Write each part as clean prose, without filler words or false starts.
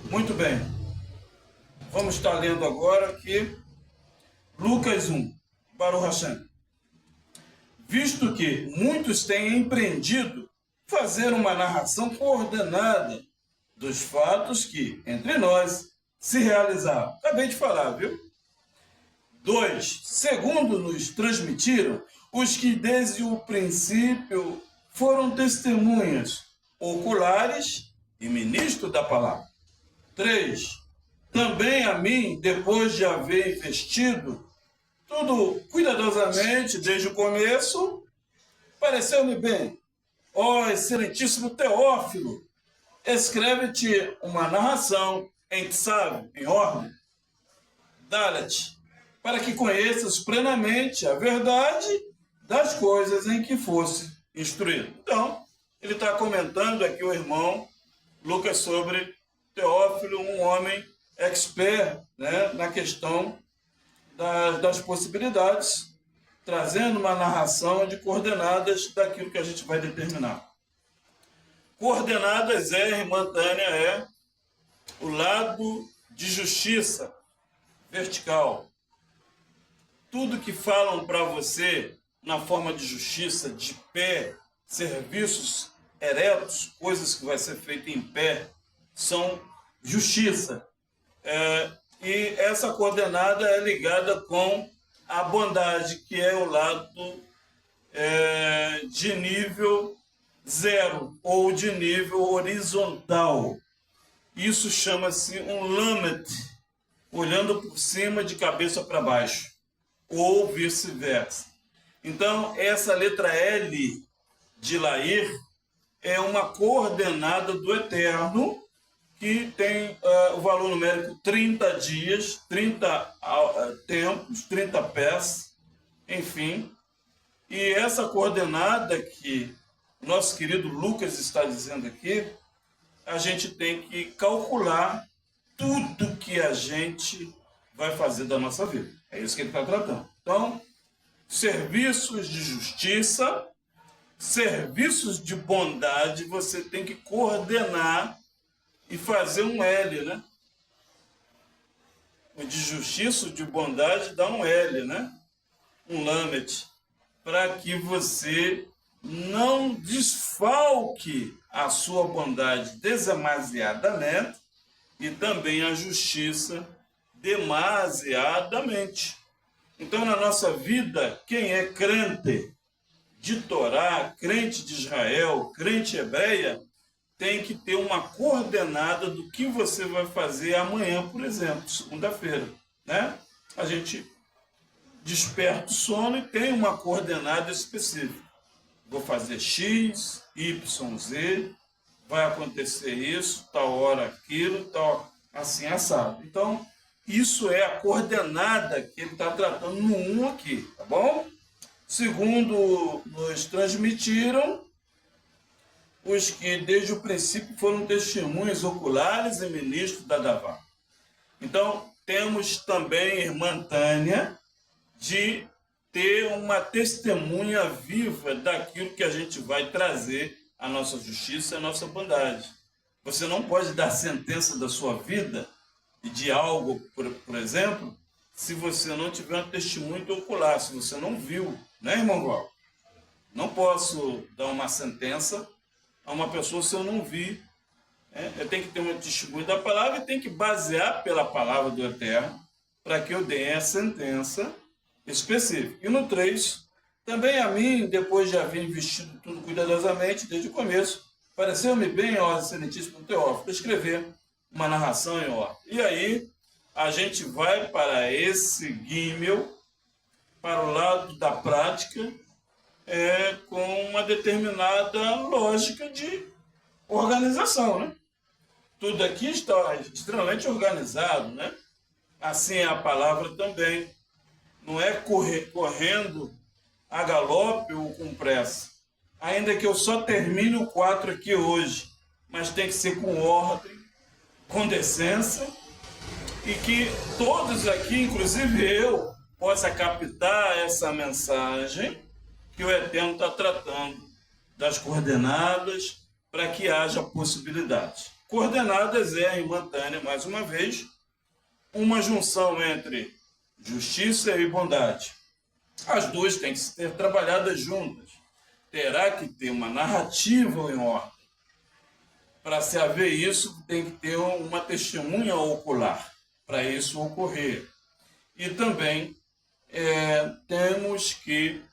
Muito bem, vamos estar lendo agora aqui Lucas 1, Baruch Hashem. Visto que muitos têm empreendido fazer uma narração coordenada dos fatos que, entre nós, se realizaram. Acabei de falar, viu? 2. Segundo nos transmitiram os que desde o princípio foram testemunhas oculares e ministros da palavra. 3. Também a mim, depois de haver investido tudo cuidadosamente desde o começo, pareceu-me bem, ó excelentíssimo Teófilo, escreve-te uma narração em Tsav, em ordem, Dalet, para que conheças plenamente a verdade das coisas em que fosse instruído. Então, ele está comentando aqui o irmão Lucas sobre Teófilo, um homem expert, né, na questão das possibilidades, trazendo uma narração de coordenadas daquilo que a gente vai determinar. Coordenadas irmã Tânia, é o lado de justiça vertical. Tudo que falam para você na forma de justiça, de pé, serviços eretos, coisas que vai ser feito em pé, são justiça. E essa coordenada é ligada com a bondade, que é o lado de nível zero, ou de nível horizontal. Isso chama-se um lamet, olhando por cima de cabeça para baixo, ou vice-versa. Então, essa letra L de Lair é uma coordenada do Eterno, que tem o valor numérico 30 dias, 30 tempos, 30 pés, enfim. E essa coordenada que nosso querido Lucas está dizendo aqui, a gente tem que calcular tudo que a gente vai fazer da nossa vida. É isso que ele está tratando. Então, serviços de justiça, serviços de bondade, você tem que coordenar e fazer um L, né? O de justiça, de bondade, dá um L, né? Um lamet, para que você não desfalque a sua bondade demasiadamente e também a justiça demasiadamente. Então, na nossa vida, quem é crente de Torá, crente de Israel, crente hebreia, tem que ter uma coordenada do que você vai fazer amanhã, por exemplo, segunda-feira, né? A gente desperta o sono e tem uma coordenada específica. Vou fazer X, Y, Z, vai acontecer isso, tal hora aquilo, tal, assim, assado. Então, isso é a coordenada que ele está tratando no 1 aqui, tá bom? Segundo nos transmitiram, os que desde o princípio foram testemunhas oculares e ministros da Davá. Então, temos também, irmã Tânia, de ter uma testemunha viva daquilo que a gente vai trazer, a nossa justiça e a nossa bondade. Você não pode dar sentença da sua vida e de algo, por exemplo, se você não tiver um testemunho ocular, se você não viu, né, irmão Val? Não posso dar uma sentença a uma pessoa se eu não vi. Eu tenho que ter um testemunho da palavra e tenho que basear pela palavra do Eterno para que eu dê a sentença específica. E no 3, também a mim, depois de haver investido tudo cuidadosamente desde o começo, pareceu-me bem, ó excelentíssimo Teófilo, escrever uma narração em ordem. E aí a gente vai para esse gímel, para o lado da prática, com uma determinada lógica de organização, né? Tudo aqui está extremamente organizado, né? Assim é a palavra também. Não é correndo a galope ou com pressa. Ainda que eu só termine o 4 aqui hoje, mas tem que ser com ordem, com decência, e que todos aqui, inclusive eu, possa captar essa mensagem que o Eterno está tratando das coordenadas para que haja possibilidade. coordenadas é a irmã Tânia, mais uma vez, uma junção entre justiça e bondade. As duas têm que ser trabalhadas juntas. Terá que ter uma narrativa em ordem. Para se haver isso, tem que ter uma testemunha ocular para isso ocorrer. E também temos que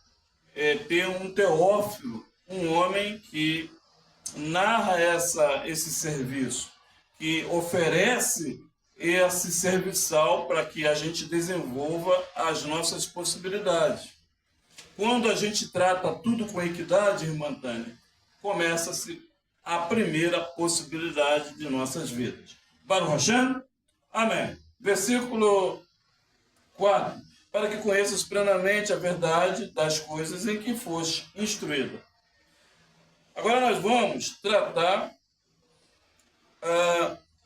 ter um teófilo, um homem que narra esse serviço, que oferece esse serviçal para que a gente desenvolva as nossas possibilidades. Quando a gente trata tudo com equidade, irmã Tânia, começa-se a primeira possibilidade de nossas vidas. Baruch Hashem, amém. Versículo 4. Para que conheças plenamente a verdade das coisas em que foste instruído. Agora nós vamos tratar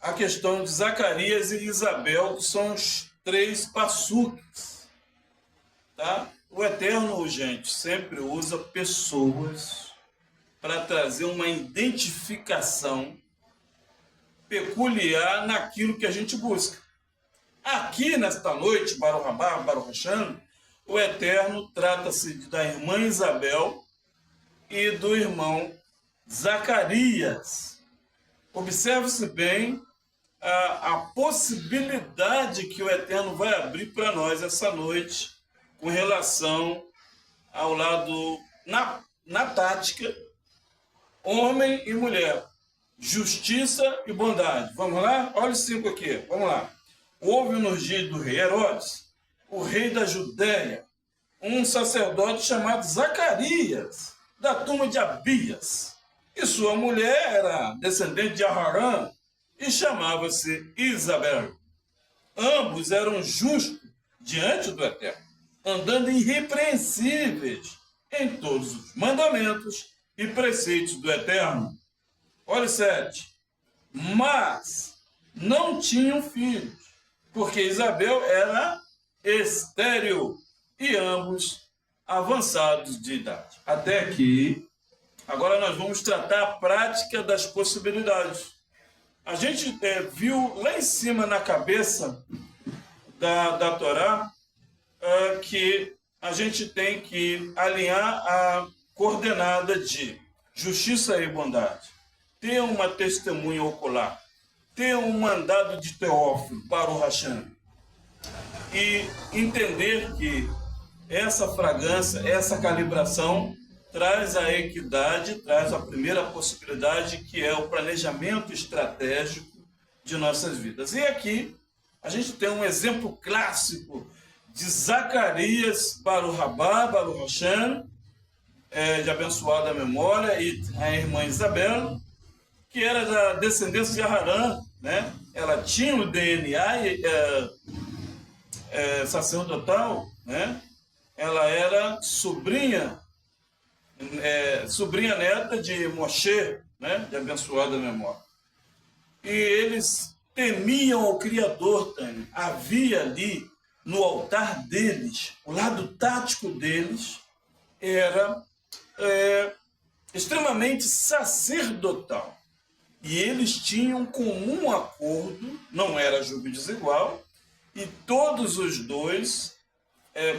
a questão de Zacarias e Isabel, que são os 3 passuques. Tá? O Eterno, gente, sempre usa pessoas para trazer uma identificação peculiar naquilo que a gente busca. Aqui, nesta noite, Baruch Rabá, Baruch Hashem, o Eterno trata-se da irmã Isabel e do irmão Zacarias. Observe-se bem a possibilidade que o Eterno vai abrir para nós essa noite com relação ao lado, na tática, homem e mulher, justiça e bondade. Vamos lá? Olha os 5 aqui, vamos lá. Houve nos dias do rei Herodes, o rei da Judéia, um sacerdote chamado Zacarias, da turma de Abias. E sua mulher era descendente de Aharã e chamava-se Isabel. Ambos eram justos diante do Eterno, andando irrepreensíveis em todos os mandamentos e preceitos do Eterno. Olha 7. Mas não tinham filhos, porque Isabel era estéril e ambos avançados de idade. Até aqui, agora nós vamos tratar a prática das possibilidades. A gente viu lá em cima na cabeça da Torá que a gente tem que alinhar a coordenada de justiça e bondade, ter uma testemunha ocular, ter um mandado de Teófilo para o Hashem e entender que essa fragrância, essa calibração traz a equidade, traz a primeira possibilidade, que é o planejamento estratégico de nossas vidas. E aqui a gente tem um exemplo clássico de Zacarias para o Rabá, para o Hashem, de abençoada memória, e a irmã Isabel, que era da descendência de Aharã, né? Ela tinha o DNA sacerdotal, né? Ela era sobrinha neta de Moshe, né? De abençoada memória. E eles temiam o Criador, Tânia. Havia ali no altar deles, o lado tático deles era extremamente sacerdotal. E eles tinham um comum acordo, não era julgo desigual, e todos os dois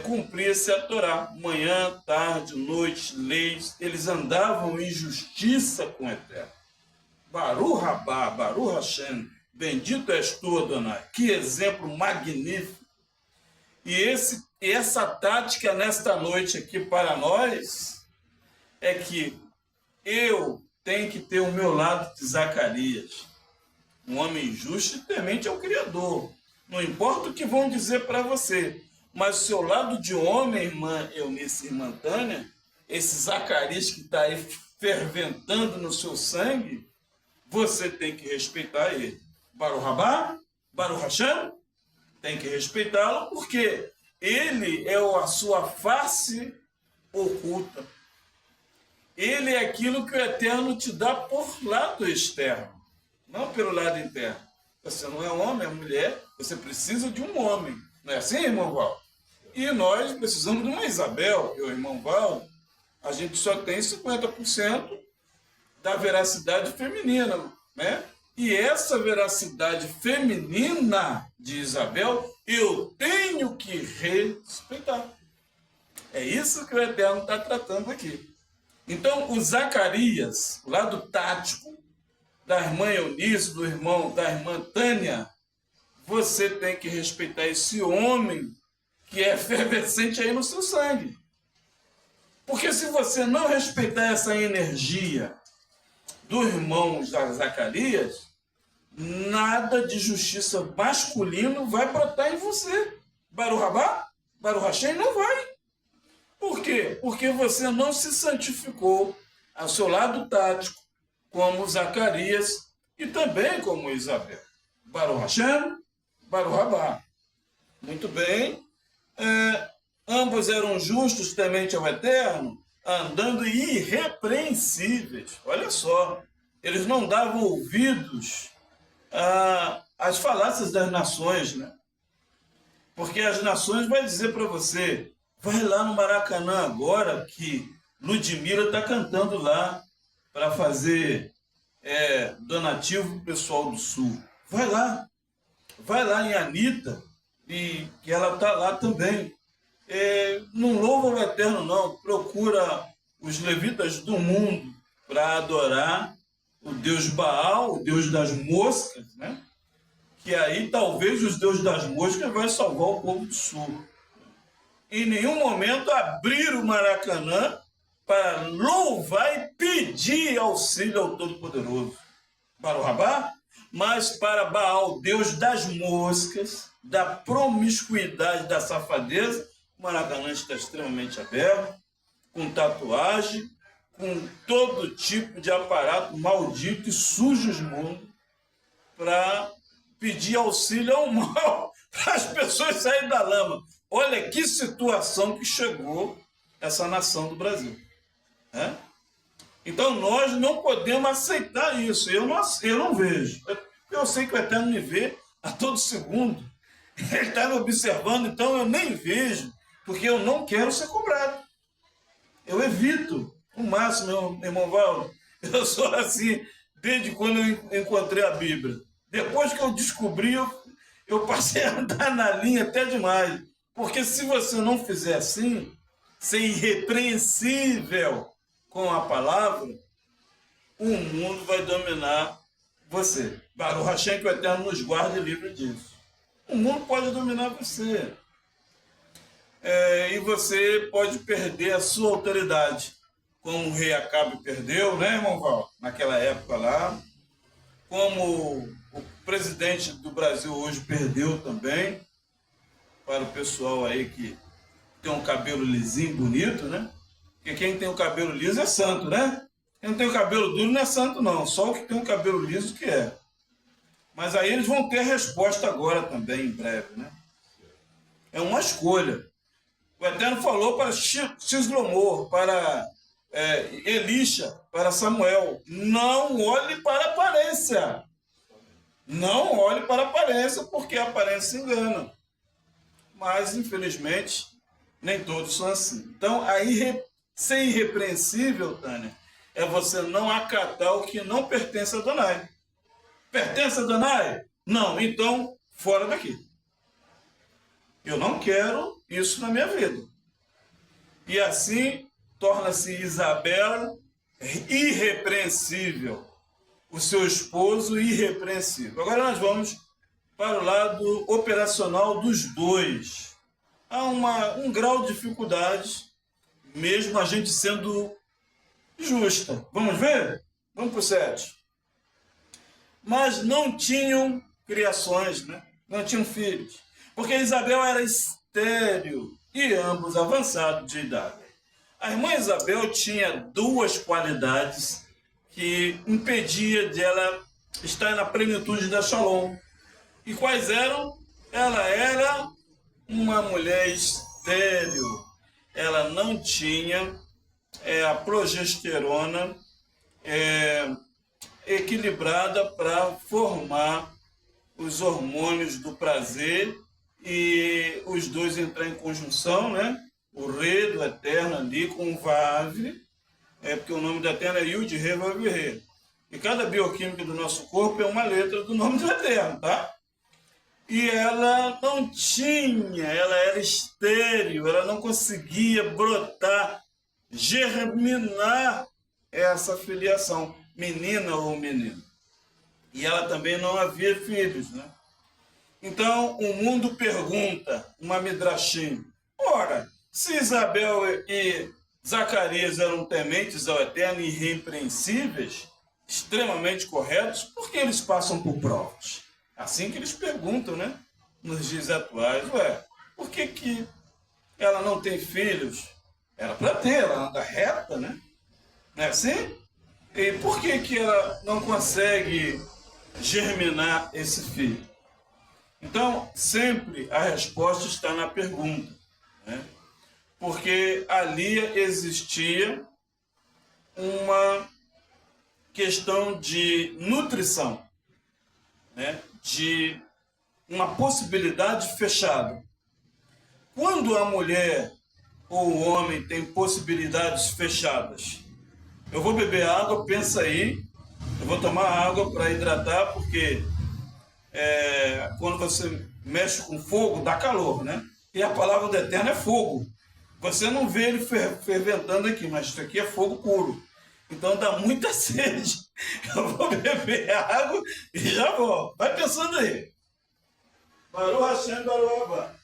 cumpria-se a Torá. Manhã, tarde, noite, leis, eles andavam em justiça com o Eterno. Baruch Rabá, Baruch Hashem, bendito és tu, Adonai. Que exemplo magnífico. E essa tática nesta noite aqui para nós é que eu tenho que ter o meu lado de Zacarias, um homem justo e temente ao Criador. Não importa o que vão dizer para você, mas o seu lado de homem, irmã Eunice e irmã Tânia, esse Zacarias que está aí ferventando no seu sangue, você tem que respeitar ele. Baruch Rabá, Baruch Hashem, tem que respeitá-lo, porque ele é a sua face oculta. Ele é aquilo que o Eterno te dá por lado externo, não pelo lado interno. Você não é homem, é mulher, você precisa de um homem. Não é assim, irmão Val? E nós precisamos de uma Isabel. Eu, irmão Val, a gente só tem 50% da veracidade feminina, né? E essa veracidade feminina de Isabel, eu tenho que respeitar. É isso que o Eterno está tratando aqui. Então, o Zacarias, o lado tático, da irmã Eunice, da irmã Tânia, você tem que respeitar esse homem que é efervescente aí no seu sangue. Porque se você não respeitar essa energia do irmão Zacarias, nada de justiça masculino vai brotar em você. Baruch Rabá, Baruch Hashem, não vai. Por quê? Porque você não se santificou ao seu lado tático, como Zacarias e também como Isabel. Baruch Hashem, Baruch Rabá. Muito bem. Ambos eram justos, temente ao Eterno, andando irrepreensíveis. Olha só, eles não davam ouvidos às falácias das nações, né? Porque as nações vão dizer para você, vai lá no Maracanã agora, que Ludmilla está cantando lá para fazer donativo para o pessoal do Sul. Vai lá em Anitta, e que ela está lá também. Não louva o Eterno, não. Procura os levitas do mundo para adorar o Deus Baal, o Deus das moscas, né? Que aí talvez os deuses das moscas vai salvar o povo do Sul. Em nenhum momento abrir o Maracanã para louvar e pedir auxílio ao Todo-Poderoso. Para o Rabá, mas para Baal, Deus das moscas, da promiscuidade, da safadeza, o Maracanã está extremamente aberto, com tatuagem, com todo tipo de aparato maldito e sujo mundo, para pedir auxílio ao mal, para as pessoas saírem da lama. Olha que situação que chegou essa nação do Brasil. Então nós não podemos aceitar isso. Eu não vejo. Eu sei que o Eterno me vê a todo segundo. Ele está me observando, então eu nem vejo, porque eu não quero ser cobrado. Eu evito o máximo, meu irmão Valdo. Eu sou assim desde quando eu encontrei a Bíblia. Depois que eu descobri, eu passei a andar na linha até demais. Porque se você não fizer assim, ser irrepreensível com a palavra, o mundo vai dominar você. Baruch Hashem, que o Eterno nos guarde livre disso. O mundo pode dominar você. E você pode perder a sua autoridade, como o rei Acabe perdeu, né, irmão Val? Naquela época lá. Como o presidente do Brasil hoje perdeu também, para o pessoal aí que tem um cabelo lisinho, bonito, né? Porque quem tem o cabelo liso é santo, né? Quem não tem o cabelo duro não é santo, não. Só o que tem o cabelo liso que é. Mas aí eles vão ter resposta agora também, em breve, né? É uma escolha. O Eterno falou para Xislomor, para Elisha, para Samuel, não olhe para a aparência. Não olhe para a aparência, porque a aparência engana. Mas, infelizmente, nem todos são assim. Então, ser irrepreensível, Tânia, é você não acatar o que não pertence a Adonai. Pertence a Adonai? Não, então, fora daqui. Eu não quero isso na minha vida. E assim, torna-se Isabel irrepreensível. O seu esposo irrepreensível. Agora nós vamos para o lado operacional dos dois. Há um grau de dificuldade, mesmo a gente sendo justa. Vamos ver? Vamos para o 7. Mas não tinham criações, né? Não tinham filhos. Porque Isabel era estéril e ambos avançados de idade. A irmã Isabel tinha duas qualidades que impedia de ela estar na plenitude da Shalom. E quais eram? Ela era uma mulher estéril. Ela não tinha a progesterona equilibrada para formar os hormônios do prazer e os dois entrar em conjunção, né? O Re do Eterno ali com o Vav, porque o nome do Eterno é Yud Re Vav Re. E cada bioquímica do nosso corpo é uma letra do nome do Eterno, tá? E ela não tinha, ela era estéril, ela não conseguia brotar, germinar essa filiação, menina ou menino. E ela também não havia filhos, né? Então o mundo pergunta, uma midrashim, ora, se Isabel e Zacarias eram tementes ao Eterno e irrepreensíveis, extremamente corretos, por que eles passam por provas? Assim que eles perguntam, né? Nos dias atuais, por que ela não tem filhos? Era para ter, ela anda reta, né? Não é assim? E por que ela não consegue germinar esse filho? Então, sempre a resposta está na pergunta, né? Porque ali existia uma questão de nutrição, né? De uma possibilidade fechada. Quando a mulher ou o homem tem possibilidades fechadas, eu vou beber água, pensa aí, eu vou tomar água para hidratar, porque quando você mexe com fogo, dá calor, né? E a palavra do Eterno é fogo. Você não vê ele ferventando aqui, mas isso aqui é fogo puro. Então dá muita sede. Eu vou beber água e já volto. Vai pensando aí. Baru Hashem, Baru Abba.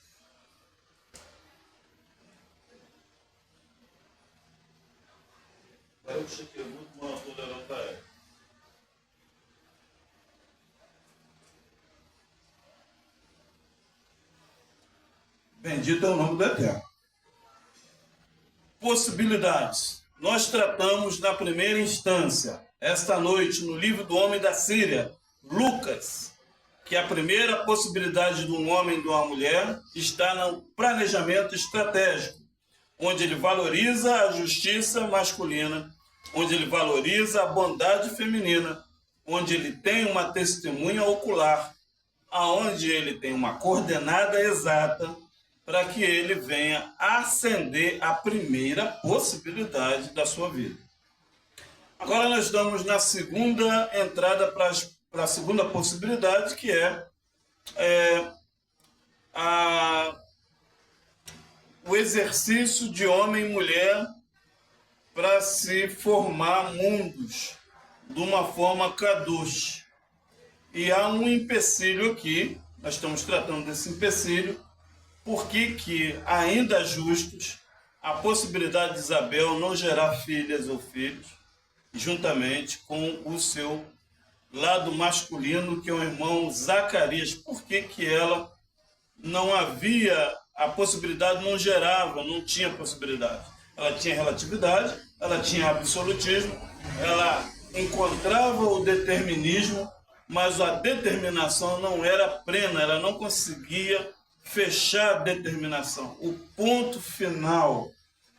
Baru Shekemut, Manatul Elotai. Bendito é o nome do Eterno. Possibilidades. Nós tratamos na primeira instância, esta noite, no livro do homem da Síria, Lucas, que a primeira possibilidade de um homem e de uma mulher está no planejamento estratégico, onde ele valoriza a justiça masculina, onde ele valoriza a bondade feminina, onde ele tem uma testemunha ocular, aonde ele tem uma coordenada exata para que ele venha ascender a primeira possibilidade da sua vida. Agora nós estamos na segunda entrada para a segunda possibilidade, que é o exercício de homem e mulher para se formar mundos de uma forma kadosh. E há um empecilho aqui, nós estamos tratando desse empecilho, porque ainda justos, a possibilidade de Isabel não gerar filhas ou filhos, juntamente com o seu lado masculino, que é o irmão Zacarias. Por que ela não havia, a possibilidade não gerava, não tinha possibilidade? Ela tinha relatividade, ela tinha absolutismo, ela encontrava o determinismo, mas a determinação não era plena, ela não conseguia fechar a determinação. O ponto final,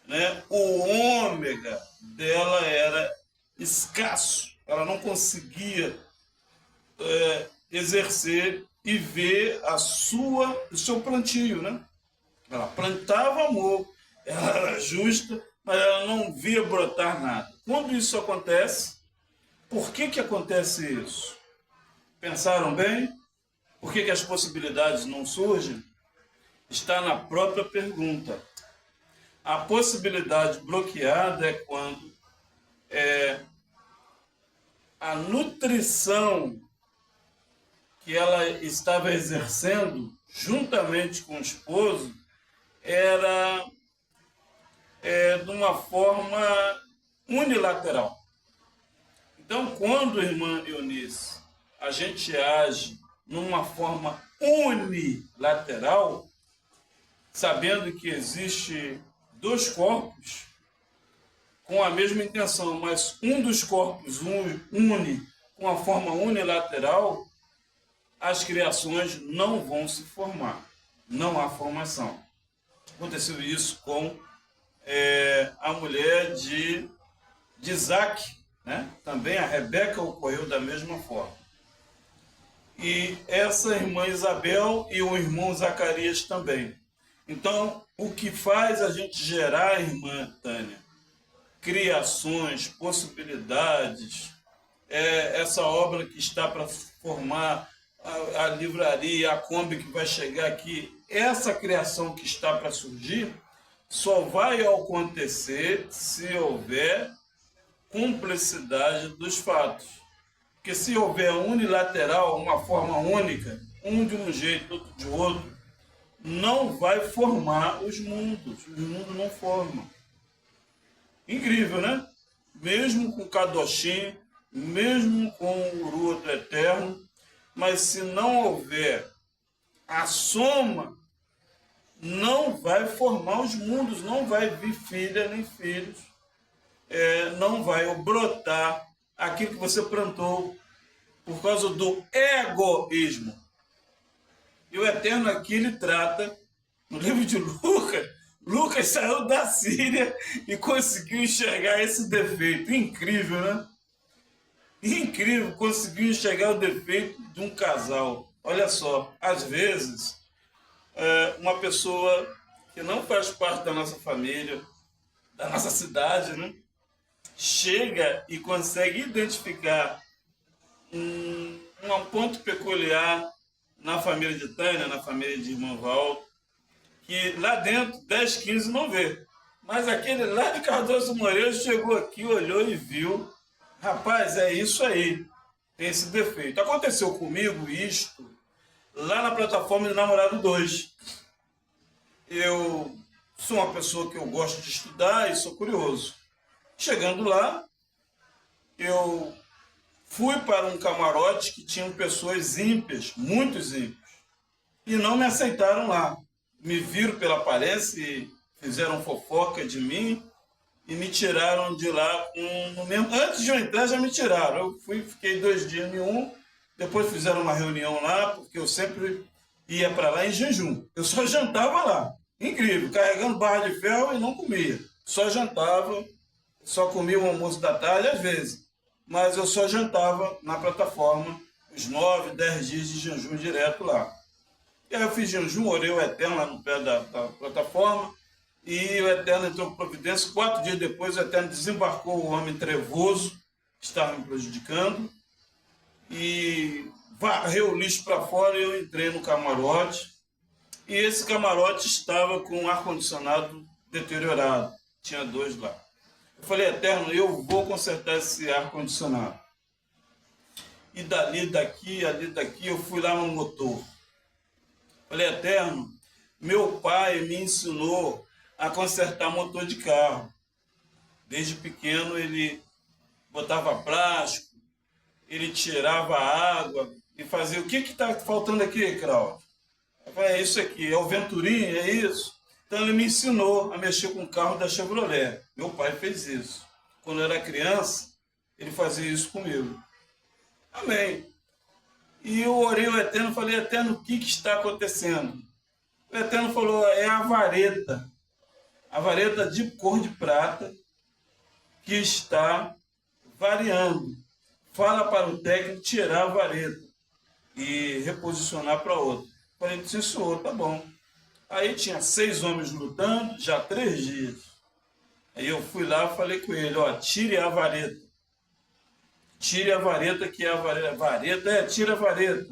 né, o ômega dela era escasso, ela não conseguia exercer e ver o seu plantio, né? Ela plantava amor, ela era justa, mas ela não via brotar nada. Quando isso acontece, por que acontece isso? Pensaram bem? Por que as possibilidades não surgem? Está na própria pergunta. A possibilidade bloqueada é quando a nutrição que ela estava exercendo juntamente com o esposo era de uma forma unilateral. Então, quando, irmã Eunice, a gente age numa forma unilateral, sabendo que existe dois corpos com a mesma intenção, mas um dos corpos une com a forma unilateral, as criações não vão se formar. Não há formação. Aconteceu isso com a mulher de Isaac, né? Também a Rebeca ocorreu da mesma forma. E essa irmã Isabel e o irmão Zacarias também. Então, o que faz a gente gerar, irmã Tânia, criações, possibilidades, essa obra que está para formar a livraria, a Kombi que vai chegar aqui, essa criação que está para surgir, só vai acontecer se houver cumplicidade dos fatos. Porque se houver unilateral, uma forma única, um de um jeito, outro de outro, não vai formar os mundos. Os mundos não formam. Incrível, né? Mesmo com Kadoshim, mesmo com o Uru do Eterno, mas se não houver a soma, não vai formar os mundos, não vai vir filha nem filhos, não vai brotar aquilo que você plantou por causa do egoísmo. E o Eterno aqui ele trata, no livro de Lucas, Lucas saiu da Síria e conseguiu enxergar esse defeito. Incrível, né? Incrível, conseguiu enxergar o defeito de um casal. Olha só, às vezes, uma pessoa que não faz parte da nossa família, da nossa cidade, né? Chega e consegue identificar um ponto peculiar na família de Tânia, na família de irmão Val, que lá dentro, 10, 15 não vê. Mas aquele lá de Cardoso Moreira chegou aqui, olhou e viu. Rapaz, é isso aí. Tem esse defeito. Aconteceu comigo isto lá na plataforma de Namorado 2. Eu sou uma pessoa que eu gosto de estudar e sou curioso. Chegando lá, eu fui para um camarote que tinham pessoas ímpias, muitos ímpios, e não me aceitaram lá. Me viram pela aparência e fizeram fofoca de mim e me tiraram de lá. Antes de eu entrar, já me tiraram. Eu fiquei 2 dias em um, depois fizeram uma reunião lá, porque eu sempre ia para lá em jejum. Eu só jantava lá. Incrível, carregando barra de ferro e não comia. Só jantava, só comia o almoço da tarde às vezes. Mas eu só jantava na plataforma, os 9, 10 dias de jejum direto lá. E aí eu fiz jejum, orei o Eterno lá no pé da plataforma, e o Eterno entrou com providência. 4 dias depois, o Eterno desembarcou o homem trevoso, que estava me prejudicando, e varreu o lixo para fora, e eu entrei no camarote, e esse camarote estava com o ar-condicionado deteriorado, tinha 2 lá. Eu falei, Eterno, eu vou consertar esse ar-condicionado. E dali, daqui, ali, daqui, eu fui lá no motor. Falei, Eterno, meu pai me ensinou a consertar motor de carro. Desde pequeno ele botava plástico, ele tirava água e fazia... O que está faltando aqui, Cláudio? Eu falei, é isso aqui, é o Venturim, é isso? Então ele me ensinou a mexer com o carro da Chevrolet. Meu pai fez isso. Quando eu era criança, ele fazia isso comigo. Amém. E eu orei ao Eterno e falei, Eterno, o que está acontecendo? O Eterno falou, é a vareta de cor de prata que está variando. Fala para o técnico tirar a vareta e reposicionar para outra. Falei, sim, senhor, tá bom. Aí tinha 6 homens lutando, já 3 dias. Aí eu fui lá e falei com ele, ó, tire a vareta. Tire a vareta, que é a vareta. Vareta, tira a vareta.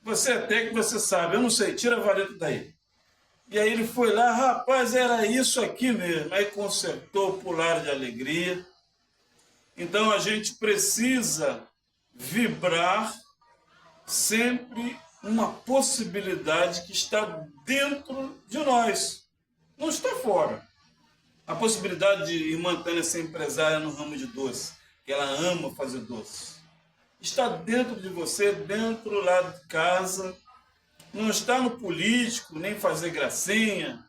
Você é técnico, você sabe. Eu não sei, tira a vareta daí. E aí ele foi lá, rapaz, era isso aqui mesmo. Aí consertou, pularam de alegria. Então a gente precisa vibrar sempre uma possibilidade que está dentro de nós, não está fora. A possibilidade de irmã Tânia ser empresária no ramo de doce, que ela ama fazer doce, está dentro de você, dentro lá de casa. Não está no político, nem fazer gracinha,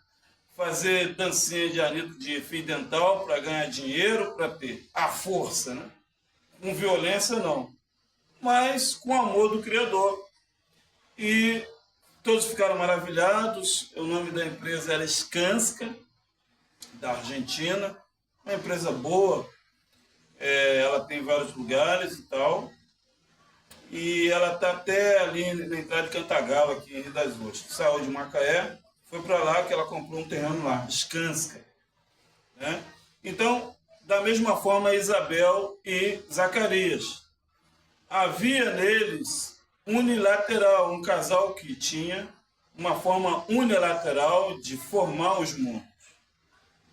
fazer dancinha de Anitta de fio dental para ganhar dinheiro, para ter a força, né? Com violência, não. Mas com amor do Criador. E todos ficaram maravilhados. O nome da empresa era Skanska, da Argentina. Uma empresa boa. Ela tem vários lugares e tal. E ela está até ali na entrada de Cantagalo, aqui em Rio das Ostras. Saiu de Macaé, foi para lá que ela comprou um terreno lá, Skanska. Né? Então, da mesma forma, Isabel e Zacarias. havia neles unilateral, um casal que tinha uma forma unilateral de formar os mundos.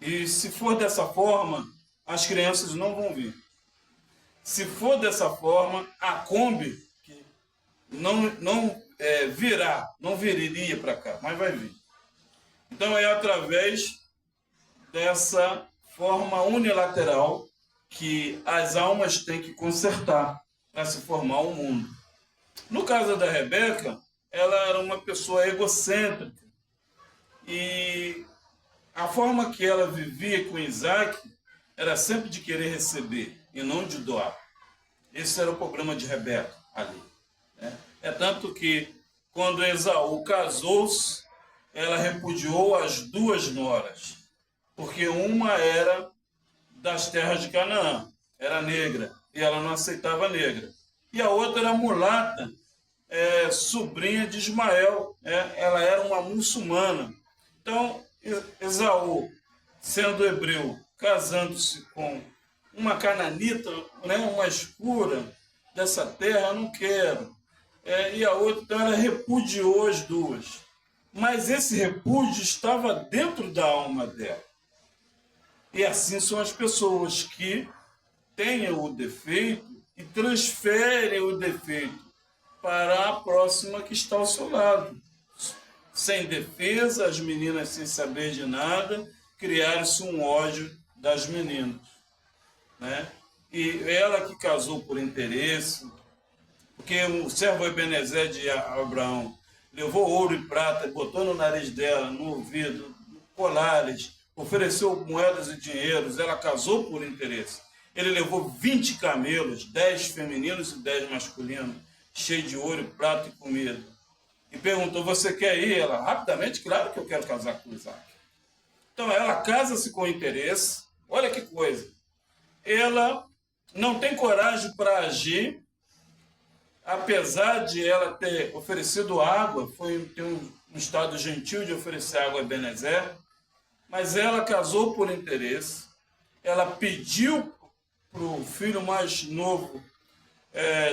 E se for dessa forma, as crianças não vão vir. Se for dessa forma, a Kombi não viria para cá, mas vai vir. Então é através dessa forma unilateral que as almas têm que consertar para se formar o mundo. No caso da Rebeca, ela era uma pessoa egocêntrica e a forma que ela vivia com Isaac era sempre de querer receber e não de doar. Esse era o problema de Rebeca ali, né? É tanto que quando Esaú casou-se, ela repudiou as duas noras, porque uma era das terras de Canaã, era negra, e ela não aceitava negra. E a outra era mulata, sobrinha de Ismael, ela era uma muçulmana. Então, Esaú, sendo hebreu, casando-se com uma cananita, né, uma escura dessa terra, eu não quero. E a outra, então, ela repudiou as duas. Mas esse repúdio estava dentro da alma dela. E assim são as pessoas que têm o defeito e transferem o defeito para a próxima que está ao seu lado. Sem defesa, as meninas, sem saber de nada, criaram-se um ódio das meninas, né? E ela que casou por interesse, porque o servo Ebenezer de Abraão levou ouro e prata, botou no nariz dela, no ouvido, colares, ofereceu moedas e dinheiros, ela casou por interesse. Ele levou 20 camelos, 10 femininos e 10 masculinos, cheios de ouro, prata e comida. E perguntou, você quer ir? Ela, rapidamente, claro que eu quero casar com Isaac. Então ela casa-se com interesse, olha que coisa. Ela não tem coragem para agir, apesar de ela ter oferecido água, tem um estado gentil de oferecer água a Ebenezer, mas ela casou por interesse, ela pediu para o filho mais novo,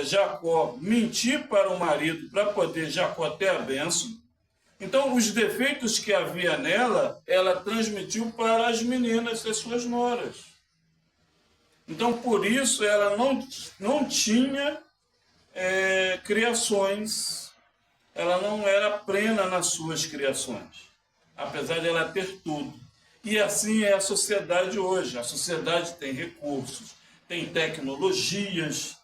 Jacó, mentir para o marido para poder Jacó ter a bênção. Então, os defeitos que havia nela, ela transmitiu para as meninas, as suas noras. Então, por isso, ela não tinha criações, ela não era plena nas suas criações, apesar de ela ter tudo. E assim é a sociedade hoje. A sociedade tem recursos, tem tecnologias,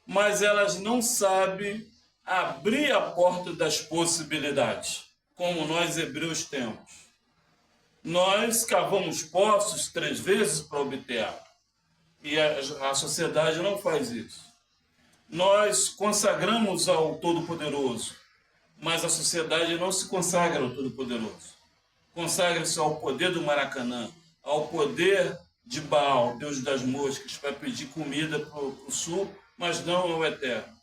mas elas não sabem abrir a porta das possibilidades, como nós hebreus temos. Nós cavamos poços 3 vezes para obter água, e a sociedade não faz isso. Nós consagramos ao Todo-Poderoso, mas a sociedade não se consagra ao Todo-Poderoso. Consagra-se ao poder do Maracanã, ao poder de Baal, Deus das moscas, para pedir comida para o sul, mas não ao Eterno.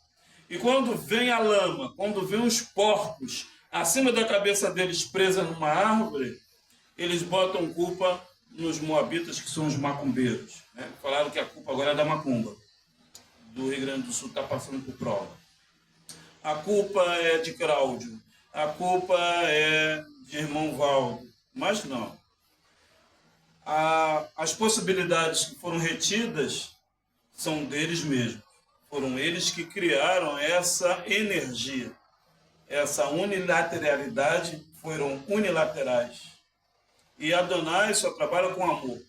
E quando vem a lama, quando vem os porcos acima da cabeça deles presa numa árvore, eles botam culpa nos moabitas, que são os macumbeiros, né? Falaram que a culpa agora é da macumba. Do Rio Grande do Sul está passando por prova. A culpa é de Cláudio, a culpa é de irmão Valdo, mas não. As possibilidades que foram retidas são deles mesmos. Foram eles que criaram essa energia, essa unilateralidade, foram unilaterais. E Adonai só trabalha com amor.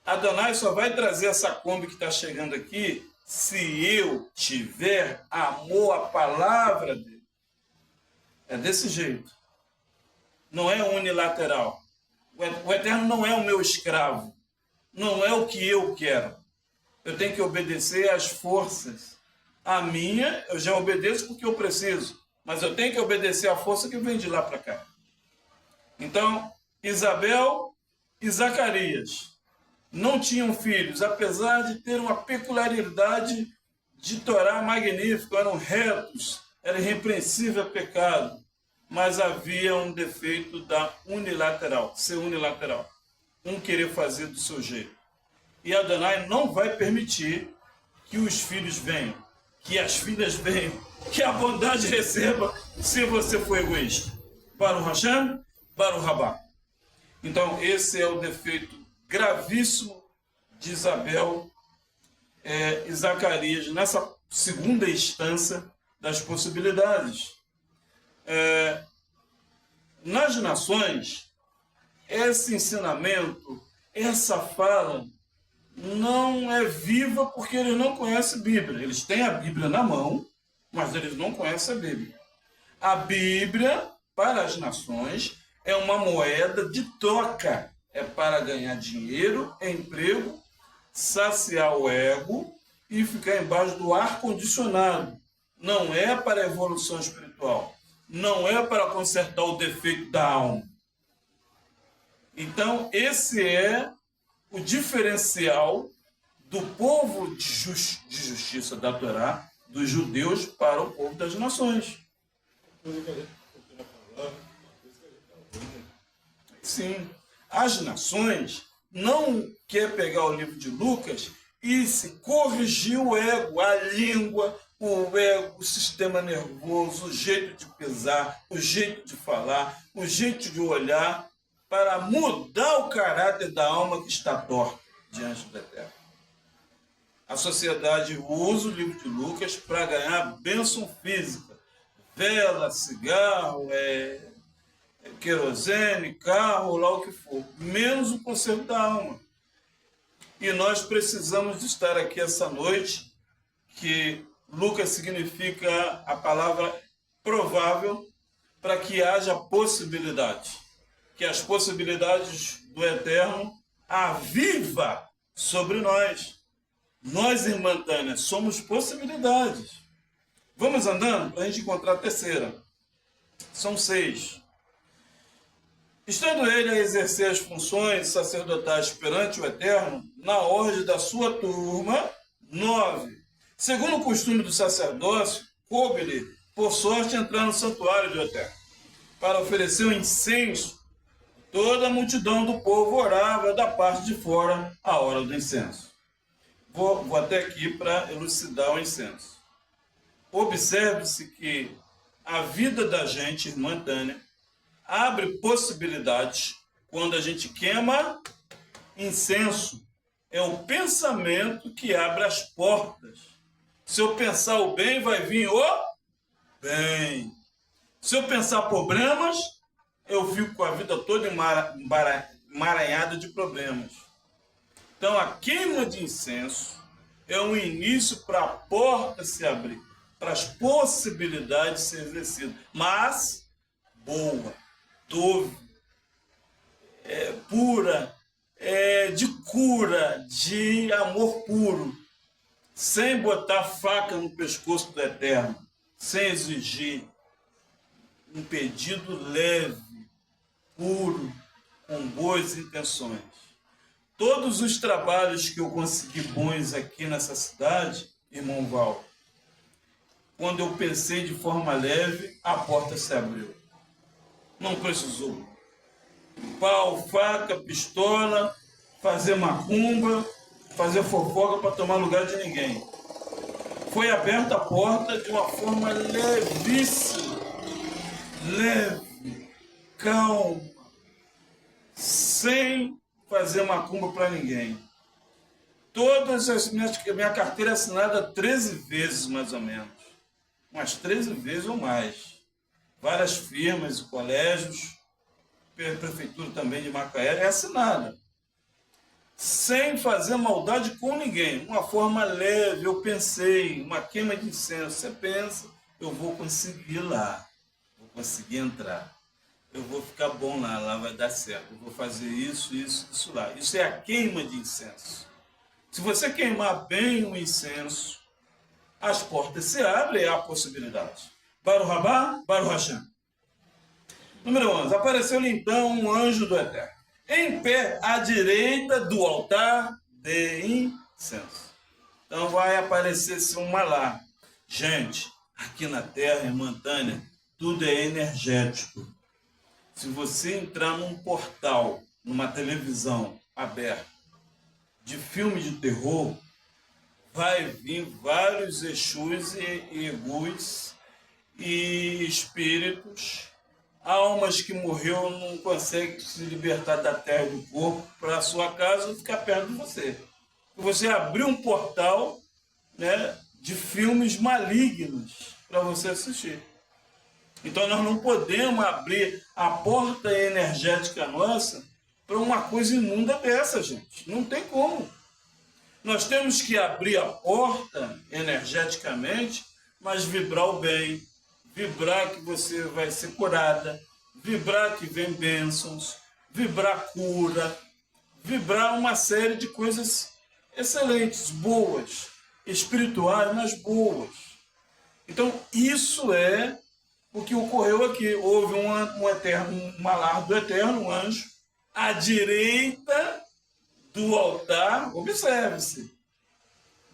Adonai só vai trazer essa Kombi que está chegando aqui se eu tiver amor à palavra dele. É desse jeito. Não é unilateral. O Eterno não é o meu escravo. Não é o que eu quero. Eu tenho que obedecer às forças. A minha, eu já obedeço porque eu preciso. Mas eu tenho que obedecer à força que vem de lá para cá. Então, Isabel e Zacarias não tinham filhos, apesar de ter uma peculiaridade de Torá magnífica, eram retos, era irrepreensível a pecado, mas havia um defeito da unilateral, ser unilateral, um querer fazer do seu jeito. E Adonai não vai permitir que os filhos venham. que as filhas venham, que a bondade receba, se você for egoísta. Baruch Hashem, Baruch Rabá. Então, esse é o defeito gravíssimo de Isabel e Zacarias nessa segunda instância das possibilidades. Nas nações, esse ensinamento, essa fala, não é viva porque eles não conhecem a Bíblia. Eles têm a Bíblia na mão, mas eles não conhecem a Bíblia. A Bíblia, para as nações, é uma moeda de troca. É para ganhar dinheiro, emprego, saciar o ego e ficar embaixo do ar-condicionado. Não é para a evolução espiritual. Não é para consertar o defeito da alma. Então, esse é o diferencial do povo de justiça da Torá, dos judeus, para o povo das nações. Sim, as nações não quer pegar o livro de Lucas e se corrigir o ego, a língua, o ego, o sistema nervoso, o jeito de pesar, o jeito de falar, o jeito de olhar, para mudar o caráter da alma que está torta diante da terra. A sociedade usa o livro de Lucas para ganhar bênção física. Vela, cigarro, querosene, carro, lá o que for. Menos o conserto da alma. E nós precisamos de estar aqui essa noite, que Lucas significa a palavra provável, para que haja possibilidade. Que as possibilidades do Eterno aviva sobre nós. Nós, irmã Tânia, somos possibilidades. Vamos andando para a gente encontrar a terceira. São 6. Estando ele a exercer as funções sacerdotais perante o Eterno, na ordem da sua turma, 9. Segundo o costume do sacerdócio, coube-lhe, por sorte, entrar no santuário do Eterno, para oferecer o incenso. Toda a multidão do povo orava da parte de fora a hora do incenso. Vou até aqui para elucidar o incenso. Observe-se que a vida da gente, irmã Tânia, abre possibilidades quando a gente queima incenso. É o pensamento que abre as portas. Se eu pensar o bem, vai vir o bem. Se eu pensar problemas, eu fico com a vida toda emaranhada de problemas. Então, a queima de incenso é um início para a porta se abrir, para as possibilidades serem exercidas. Mas, boa, doce, pura, de cura, de amor puro, sem botar faca no pescoço do Eterno, sem exigir, um pedido leve, puro, com boas intenções. Todos os trabalhos que eu consegui bons aqui nessa cidade, irmão Val, quando eu pensei de forma leve, a porta se abriu. Não precisou pau, faca, pistola, fazer macumba, fazer fofoca para tomar lugar de ninguém. Foi aberta a porta de uma forma levíssima, leve, calma, sem fazer macumba para ninguém. Minha carteira é assinada 13 vezes, mais ou menos. Umas 13 vezes ou mais. Várias firmas e colégios, prefeitura também de Macaé, é assinada. Sem fazer maldade com ninguém. Uma forma leve, eu pensei, uma queima de incenso. Você pensa, eu vou conseguir lá, vou conseguir entrar. Eu vou ficar bom lá vai dar certo. Eu vou fazer isso, isso lá. Isso é a queima de incenso. Se você queimar bem o incenso, as portas se abrem e há possibilidade. Baruch Rabá, Baruch Hashem. Número 11. Apareceu-lhe então um anjo do Eterno, em pé à direita do altar de incenso. Então vai aparecer-se uma lá. Gente, aqui na Terra, irmã Tânia, tudo é energético. Se você entrar num portal, numa televisão aberta, de filme de terror, vai vir vários Exus e Egus e espíritos, almas que morreu não conseguem se libertar da terra e do corpo para a sua casa ou ficar perto de você. Você abriu um portal, né, de filmes malignos para você assistir. Então nós não podemos abrir a porta energética nossa para uma coisa imunda dessa, gente. Não tem como. Nós temos que abrir a porta energeticamente, mas vibrar o bem, vibrar que você vai ser curada, vibrar que vem bênçãos, vibrar cura, vibrar uma série de coisas excelentes, boas, espirituais, mas boas. Então, isso é o que ocorreu aqui. Houve um malar do Eterno, um anjo, à direita do altar, observe-se,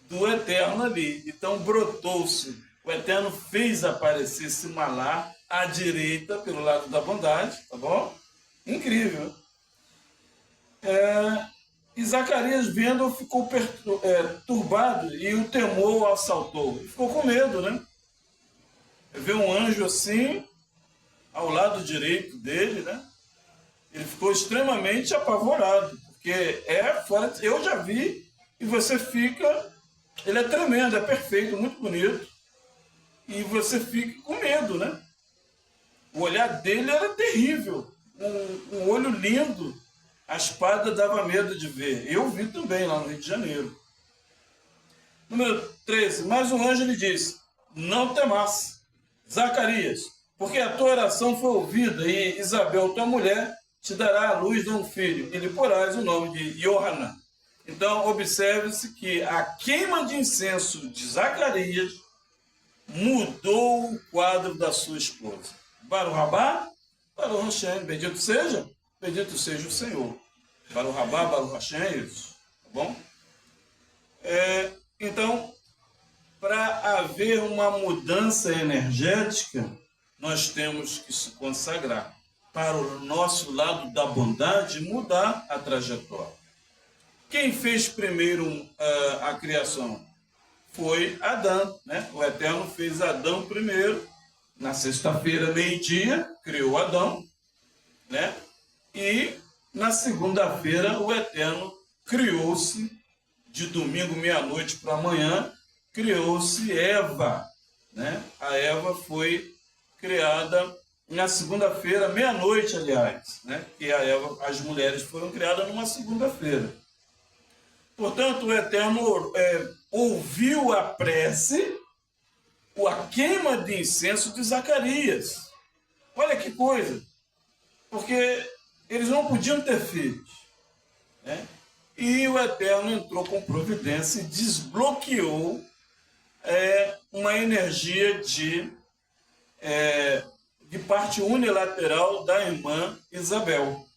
do Eterno ali. Então, brotou-se. O Eterno fez aparecer esse malar à direita, pelo lado da bondade, tá bom? Incrível. E Zacarias, vendo, ficou turbado e o temor o assaltou. E ficou com medo, né? Vê um anjo assim, ao lado direito dele, né? Ele ficou extremamente apavorado, porque fora. Eu já vi, e você fica. Ele é tremendo, é perfeito, muito bonito, e você fica com medo, né? O olhar dele era terrível, um olho lindo, a espada dava medo de ver. Eu vi também lá no Rio de Janeiro. Número 13. Mas o anjo lhe disse: não temas, Zacarias, porque a tua oração foi ouvida, e Isabel, tua mulher, te dará à luz de um filho, e lhe porás o nome de Johanan. Então, observe-se que a queima de incenso de Zacarias mudou o quadro da sua esposa. Baruch Rabá, Baruch Hashem, bendito seja o Senhor. Baruch Rabá, Baruch Hashem, isso. Tá bom? Então, para haver uma mudança energética, nós temos que se consagrar para o nosso lado da bondade, mudar a trajetória. Quem fez primeiro a criação? Foi Adão, né? O Eterno fez Adão primeiro, na sexta-feira, meio-dia, criou Adão, né? E na segunda-feira o Eterno criou-se, de domingo, meia-noite para amanhã, criou-se Eva, né? A Eva foi criada na segunda-feira, meia-noite, aliás, né? E a Eva, as mulheres foram criadas numa segunda-feira. Portanto, o Eterno ouviu a prece, a queima de incenso de Zacarias. Olha que coisa! Porque eles não podiam ter filhos, né? E o Eterno entrou com providência e desbloqueou uma energia de parte unilateral da irmã Isabel.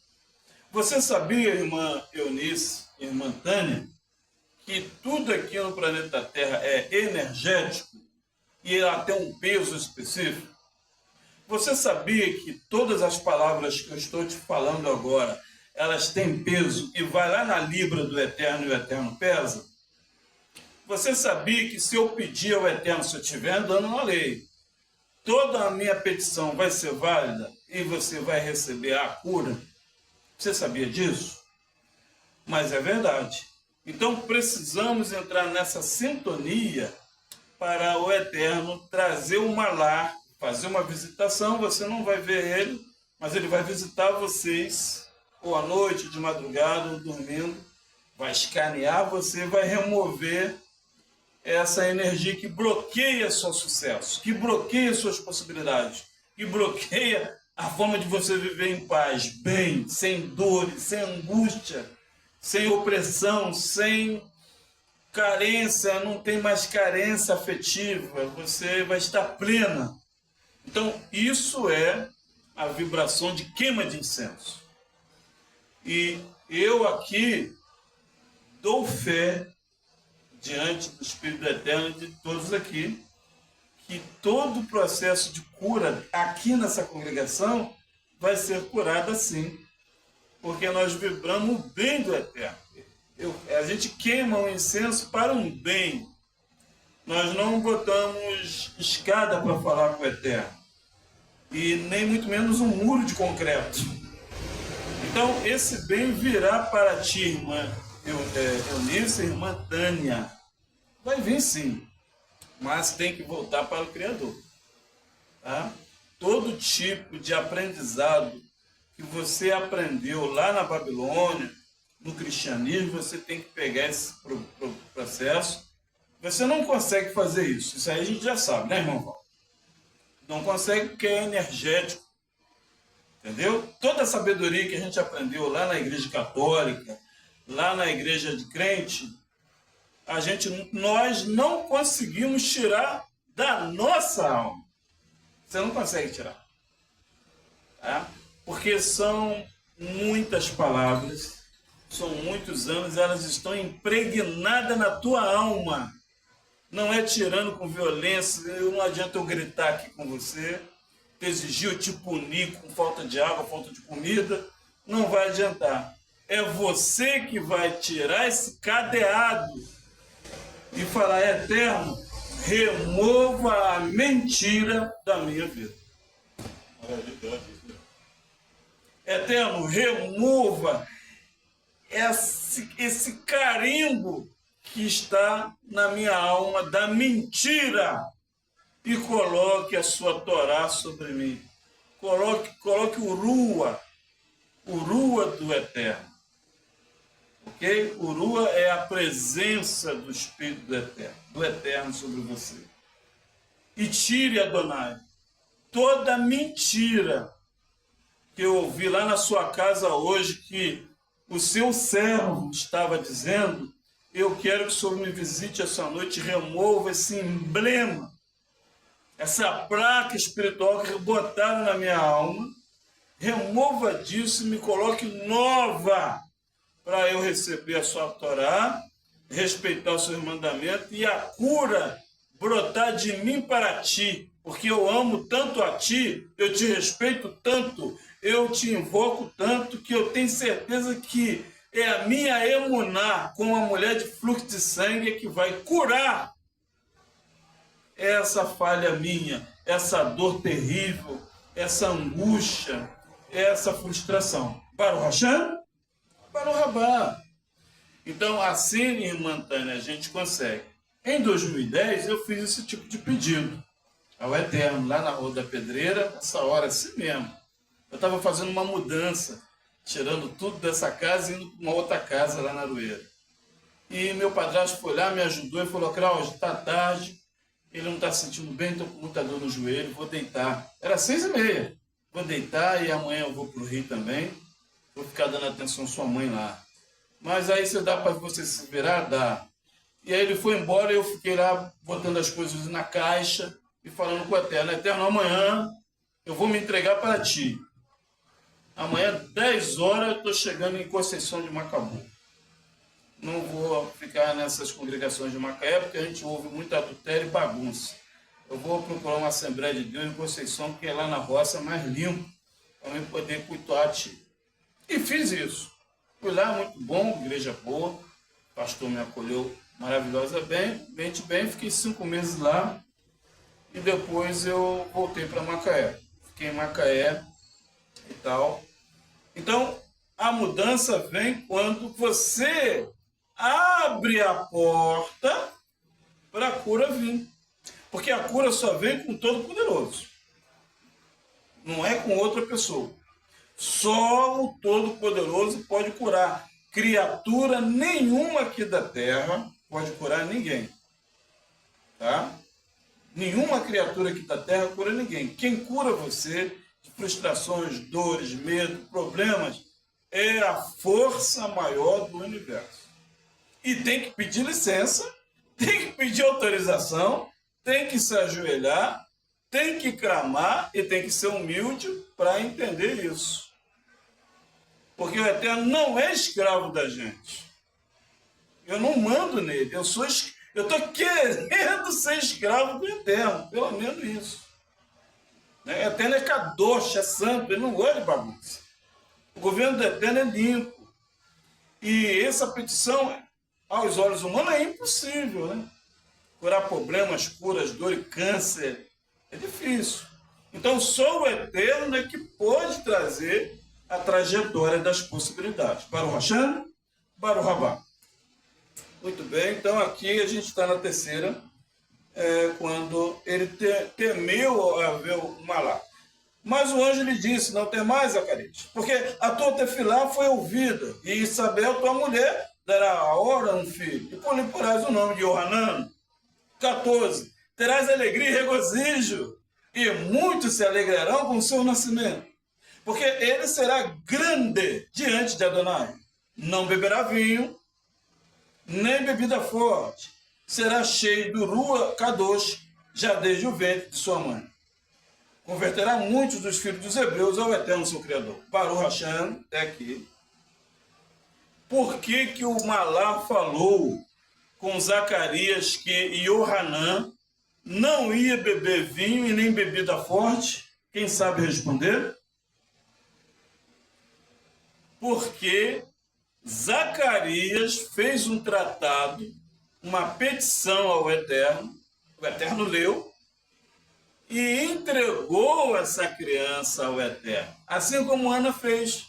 Você sabia, irmã Eunice, irmã Tânia, que tudo aqui no planeta Terra é energético e ela tem um peso específico? Você sabia que todas as palavras que eu estou te falando agora, elas têm peso e vai lá na libra do Eterno e o Eterno pesa? Você sabia que se eu pedir ao Eterno, se eu estiver andando na lei, toda a minha petição vai ser válida e você vai receber a cura? Você sabia disso? Mas é verdade. Então precisamos entrar nessa sintonia para o Eterno trazer um malar, fazer uma visitação. Você não vai ver ele, mas ele vai visitar vocês, ou à noite, de madrugada, ou dormindo, vai escanear você, vai remover essa energia que bloqueia seu sucesso, que bloqueia suas possibilidades, que bloqueia a forma de você viver em paz, bem, sem dores, sem angústia, sem opressão, sem carência, não tem mais carência afetiva, você vai estar plena. Então, isso é a vibração de queima de incenso. E eu aqui dou fé diante do Espírito Eterno de todos aqui, que todo o processo de cura aqui nessa congregação vai ser curado assim, porque nós vibramos o bem do Eterno. A gente queima o incenso para um bem. Nós não botamos escada para falar com o Eterno. E nem muito menos um muro de concreto. Então, esse bem virá para ti, irmã Eunice, irmã Tânia. Vai vir sim, mas tem que voltar para o Criador. Tá? Todo tipo de aprendizado que você aprendeu lá na Babilônia, no cristianismo, você tem que pegar esse processo. Você não consegue fazer isso. Isso aí a gente já sabe, né, irmão Paulo? Não consegue porque é energético. Entendeu? Toda a sabedoria que a gente aprendeu lá na igreja católica, lá na igreja de crente, nós não conseguimos tirar da nossa alma. Você não consegue tirar. Tá? Porque são muitas palavras, são muitos anos, elas estão impregnadas na tua alma. Não é tirando com violência, não adianta eu gritar aqui com você, te exigir, eu te punir com falta de água, falta de comida, não vai adiantar. É você que vai tirar esse cadeado e falar, Eterno, remova a mentira da minha vida. Eterno, remova esse carimbo que está na minha alma da mentira e coloque a sua Torá sobre mim. Coloque o Rua do Eterno. Ok? O Rua é a presença do Espírito do Eterno sobre você. E tire, Adonai, toda mentira que eu ouvi lá na sua casa hoje, que o seu servo estava dizendo, eu quero que o Senhor me visite essa noite, remova esse emblema, essa placa espiritual que botaram na minha alma, remova disso e me coloque nova, para eu receber a sua Torá, respeitar os seus mandamentos e a cura brotar de mim para ti, porque eu amo tanto a ti, eu te respeito tanto, eu te invoco tanto, que eu tenho certeza que é a minha emuná, com a mulher de fluxo de sangue, que vai curar essa falha minha, essa dor terrível, essa angústia, essa frustração. Baruch Hashem, Baruch Rabá. Então, assim, irmã Tânia, a gente consegue. Em 2010, eu fiz esse tipo de pedido ao Eterno, lá na Rua da Pedreira, essa hora, assim mesmo. Eu estava fazendo uma mudança, tirando tudo dessa casa e indo para uma outra casa lá na Aroeira. E meu padrasto foi lá, me ajudou e falou, Cláudio, está tarde, ele não está se sentindo bem, estou com muita dor no joelho, vou deitar. Era 6h30. Vou deitar e amanhã eu vou para o Rio também, vou ficar dando atenção à sua mãe lá. Mas aí se dá para você se virar, dá. E aí ele foi embora e eu fiquei lá botando as coisas na caixa e falando com o Eterno, Eterno, amanhã eu vou me entregar para ti. Amanhã, 10 horas, eu estou chegando em Conceição de Macabu. Não vou ficar nessas congregações de Macaé, porque a gente ouve muito adultério e bagunça. Eu vou procurar uma Assembleia de Deus em Conceição, que é lá na roça, mais limpo, para eu poder cultuar a ti. E fiz isso. Fui lá, muito bom, igreja boa, o pastor me acolheu maravilhosamente bem, fiquei 5 meses lá e depois eu voltei para Macaé. Fiquei em Macaé e tal. Então, a mudança vem quando você abre a porta para a cura vir. Porque a cura só vem com o Todo-Poderoso. Não é com outra pessoa. Só o Todo-Poderoso pode curar. Criatura nenhuma aqui da terra pode curar ninguém. Tá? Nenhuma criatura aqui da terra cura ninguém. Quem cura você de frustrações, dores, medo, problemas, é a força maior do universo. E tem que pedir licença, tem que pedir autorização, tem que se ajoelhar, tem que clamar e tem que ser humilde para entender isso. Porque o Eterno não é escravo da gente. Eu não mando nele, eu estou querendo ser escravo do Eterno, pelo menos isso. O Eterno é kadosh, é santo, ele não gosta de bagunça. O governo do Eterno é limpo. E essa petição, aos olhos humanos, é impossível, né? Curar problemas, curas, dor e câncer, é difícil. Então, só o Eterno é que pode trazer a trajetória das possibilidades. Baruch Hashem, Baruch Rabá. Muito bem, então aqui a gente está na terceira, quando ele temeu ver o Malá. Mas o anjo lhe disse, não tem mais, Zacarias, porque a tua tefilá foi ouvida, e Isabel, tua mulher, dará a hora um filho, e por lhe porás o nome de Yohanan. 14. Terás alegria e regozijo, e muitos se alegrarão com o seu nascimento, porque ele será grande diante de Adonai. Não beberá vinho, nem bebida forte. Será cheio do Rua Kadosh, já desde o ventre de sua mãe. Converterá muitos dos filhos dos hebreus ao Eterno, seu Criador. Baruch Hashem, até aqui. Por que o Malá falou com Zacarias que Yohanan não ia beber vinho e nem bebida forte? Quem sabe responder? Porque Zacarias fez um tratado, uma petição ao Eterno, o Eterno leu, e entregou essa criança ao Eterno. Assim como Ana fez.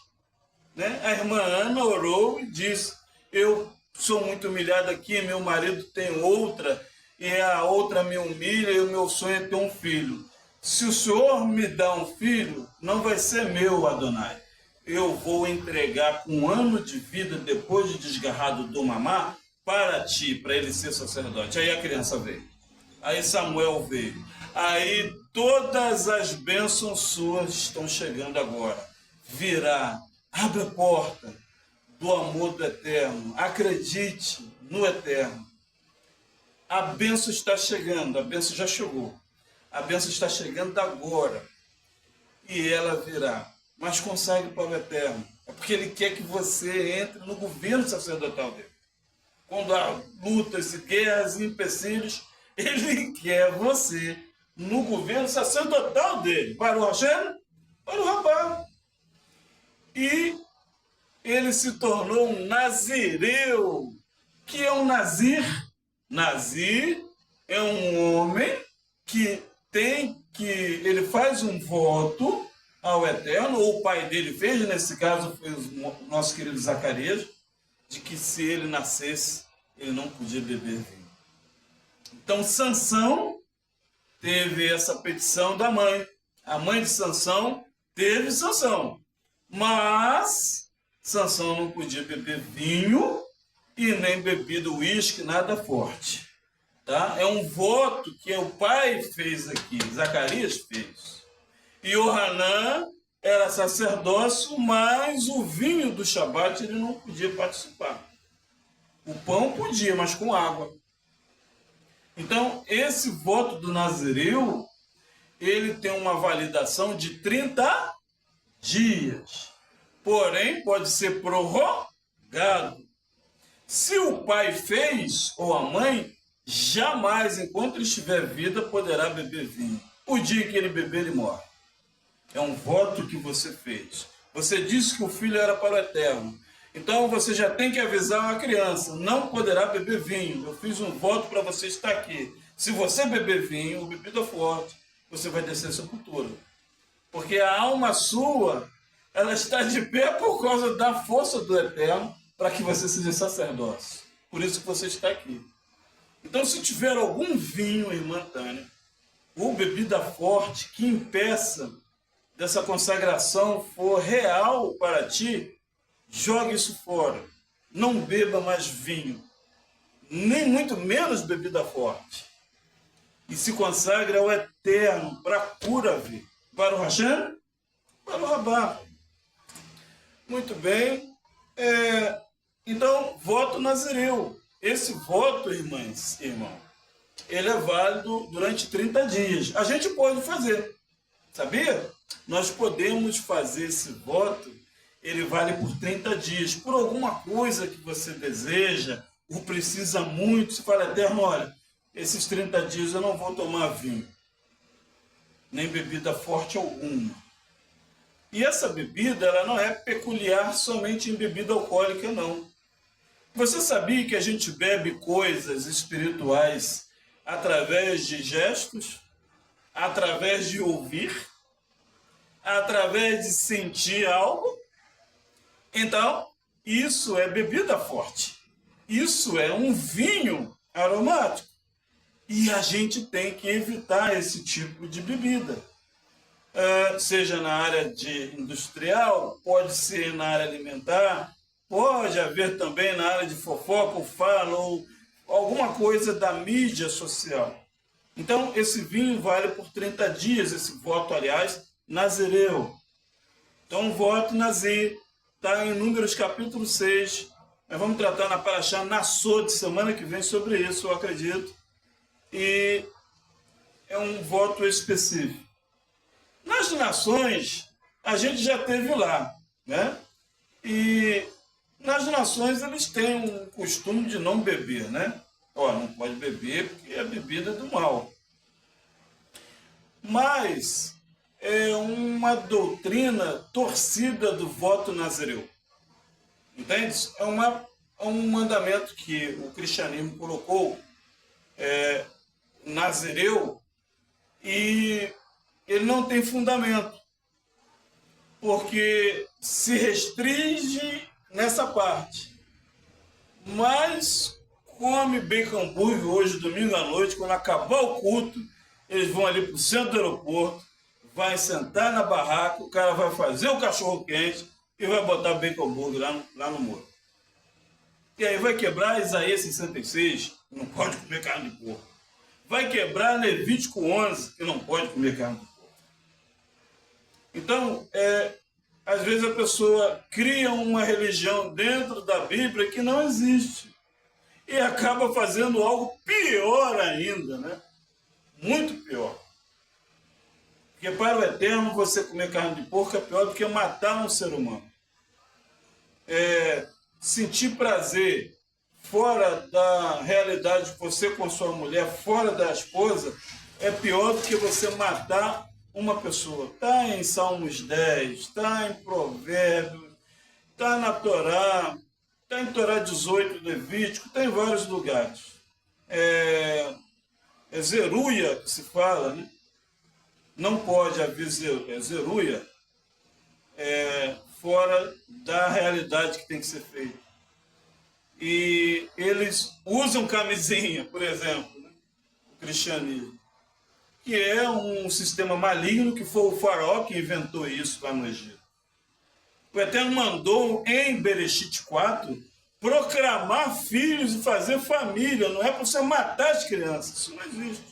Né? A irmã Ana orou e disse, eu sou muito humilhada aqui, meu marido tem outra, e a outra me humilha, e o meu sonho é ter um filho. Se o Senhor me dá um filho, não vai ser meu, Adonai. Eu vou entregar com 1 ano de vida, depois de desgarrado do mamá, para ti, para ele ser sacerdote. Aí a criança veio. Aí Samuel veio. Aí todas as bênçãos suas estão chegando agora. Virá, abre a porta do amor do Eterno. Acredite no Eterno. A bênção está chegando, a bênção já chegou. A bênção está chegando agora. E ela virá. Mas consagre para o Eterno. É porque Ele quer que você entre no governo sacerdotal dele. Quando há lutas e guerras e empecilhos, Ele quer você no governo sacerdotal dele. Para o Hashem, para o Rabá. E ele se tornou um nazireu. Que é um nazir? Nazir é um homem que ele faz um voto ao Eterno, ou o pai dele fez, nesse caso foi o nosso querido Zacarias, de que se ele nascesse, ele não podia beber vinho. Então Sansão teve essa petição da mãe. A mãe de Sansão teve Sansão. Mas Sansão não podia beber vinho e nem bebida uísque, nada forte. Tá? É um voto que o pai fez aqui, Zacarias fez. E Yohanan era sacerdócio, mas o vinho do Shabat ele não podia participar. O pão podia, mas com água. Então, esse voto do Nazireu, ele tem uma validação de 30 dias. Porém, pode ser prorrogado. Se o pai fez, ou a mãe, jamais, enquanto ele estiver vida, poderá beber vinho. O dia que ele beber, ele morre. É um voto que você fez. Você disse que o filho era para o Eterno. Então você já tem que avisar a criança, não poderá beber vinho. Eu fiz um voto para você estar aqui. Se você beber vinho ou bebida forte, você vai descer a sepultura. Porque a alma sua, ela está de pé por causa da força do Eterno para que você seja sacerdócio. Por isso que você está aqui. Então, se tiver algum vinho, irmã Tânia, ou bebida forte que impeça dessa consagração for real para ti, jogue isso fora. Não beba mais vinho, nem muito menos bebida forte. E se consagre ao Eterno para a cura vir. Para o Hashem, para o Rabá. Muito bem. Então, voto nazireu. Esse voto, irmãos, irmão, ele é válido durante 30 dias. A gente pode fazer, sabia? Nós podemos fazer esse voto, ele vale por 30 dias. Por alguma coisa que você deseja, ou precisa muito, você fala, Eterno, olha, esses 30 dias eu não vou tomar vinho, nem bebida forte alguma. E essa bebida, ela não é peculiar somente em bebida alcoólica, não. Você sabia que a gente bebe coisas espirituais através de gestos, através de ouvir, através de sentir algo? Então, isso é bebida forte. Isso é um vinho aromático. E a gente tem que evitar esse tipo de bebida. Seja na área de industrial, pode ser na área alimentar, pode haver também na área de fofoca ou fala, ou alguma coisa da mídia social. Então, esse vinho vale por 30 dias, esse voto, aliás, nazireu. Então, o voto nazir está em Números capítulo 6. Nós vamos tratar na Paraxá Nassô de semana que vem sobre isso, eu acredito. E é um voto específico. Nas nações, a gente já teve lá, né? E nas nações eles têm um costume de não beber, né? Não pode beber porque é bebida do mal. Mas é uma doutrina torcida do voto nazireu. Entende? É um mandamento que o cristianismo colocou, nazireu, e ele não tem fundamento, porque se restringe nessa parte. Mas come bacon hambúrguer hoje, domingo à noite, quando acabar o culto, eles vão ali para o centro do aeroporto, vai sentar na barraca, o cara vai fazer o cachorro quente e vai botar bacon hambúrguer lá no muro. E aí vai quebrar Isaías 66, que não pode comer carne de porco. Vai quebrar Levítico 11, que não pode comer carne de porco. Então, às vezes a pessoa cria uma religião dentro da Bíblia que não existe. E acaba fazendo algo pior ainda, né? Muito pior. Porque para o Eterno, você comer carne de porco é pior do que matar um ser humano. Sentir prazer fora da realidade de você com sua mulher, fora da esposa, é pior do que você matar uma pessoa. Está em Salmos 10, está em Provérbios, está na Torá, está em Torá 18, Levítico, está em vários lugares. É zeruia que se fala, né? Não pode haver zeruia fora da realidade que tem que ser feita. E eles usam camisinha, por exemplo, né? O cristianismo, que é um sistema maligno, que foi o faraó que inventou isso lá no Egito. O Eterno mandou, em Bereshit 4, proclamar filhos e fazer família. Não é para você matar as crianças, isso não existe.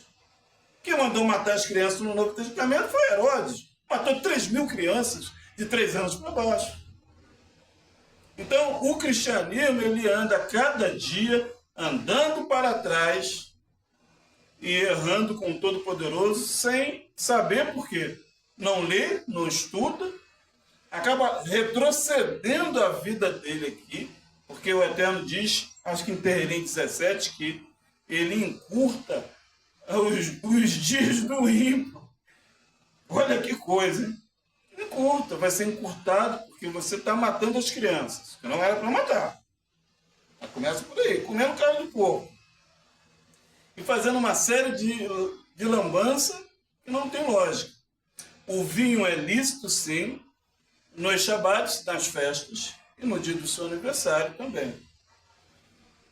Quem mandou matar as crianças no Novo Testamento foi Herodes. Matou 3.000 crianças de 3 anos para baixo. Então, o cristianismo, ele anda cada dia andando para trás e errando com o Todo-Poderoso sem saber por quê. Não lê, não estuda, acaba retrocedendo a vida dele aqui, porque o Eterno diz, acho que em Terrilim 17, que ele encurta os dias do ímpio. Olha que coisa, hein? Encurta, vai ser encurtado porque você está matando as crianças, que não era para matar. Mas começa por aí, comendo carne de porco. E fazendo uma série de lambança que não tem lógica. O vinho é lícito, sim, nos shabates, nas festas, e no dia do seu aniversário também.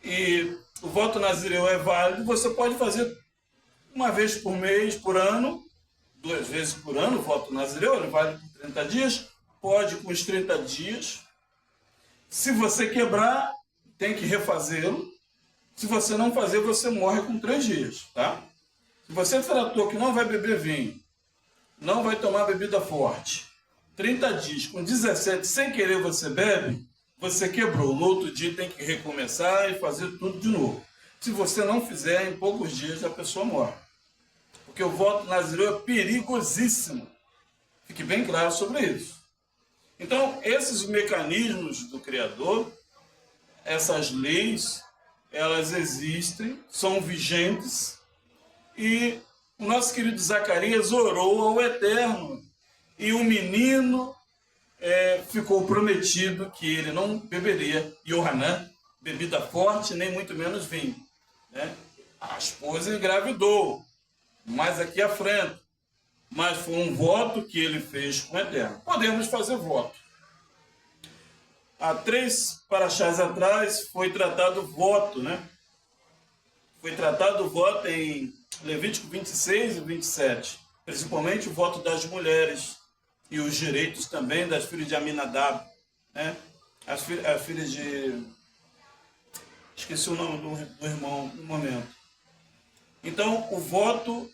E o voto nazireu é válido, você pode fazer uma vez por mês, por ano, 2 vezes por ano, o voto nazireu, ele vale por 30 dias, pode com os 30 dias. Se você quebrar, tem que refazê-lo. Se você não fazer, você morre com 3 dias, tá? Se você tratou que não vai beber vinho, não vai tomar bebida forte, 30 dias, com 17, sem querer você bebe, você quebrou. No outro dia tem que recomeçar e fazer tudo de novo. Se você não fizer, em poucos dias a pessoa morre. Porque o voto nazireu é perigosíssimo. Fique bem claro sobre isso. Então, esses mecanismos do Criador, essas leis, elas existem, são vigentes, e o nosso querido Zacarias orou ao Eterno, e o menino ficou prometido que ele não beberia. Yohanan bebida forte, nem muito menos vinho. Né? A esposa engravidou, mais aqui à frente. Mas foi um voto que ele fez com o Eterno. Podemos fazer voto. Há 3 paraxás atrás foi tratado o voto, né? Foi tratado o voto em Levítico 26 e 27. Principalmente o voto das mulheres e os direitos também das filhas de Aminadab, né? As filhas de... Esqueci o nome do irmão no momento. Então, o voto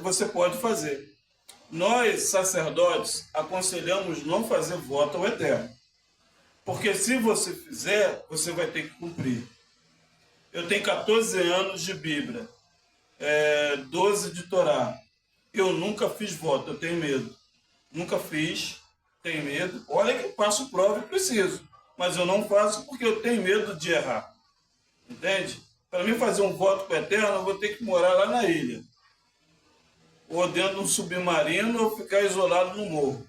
você pode fazer. Nós, sacerdotes, aconselhamos não fazer voto ao Eterno. Porque se você fizer, você vai ter que cumprir. Eu tenho 14 anos de Bíblia, 12 de Torá. Eu nunca fiz voto, eu tenho medo. Nunca fiz, tenho medo. Olha que passo prova e preciso. Mas eu não faço porque eu tenho medo de errar. Entende? Para mim fazer um voto com o Eterno, eu vou ter que morar lá na ilha. Ou dentro de um submarino, ou ficar isolado no morro.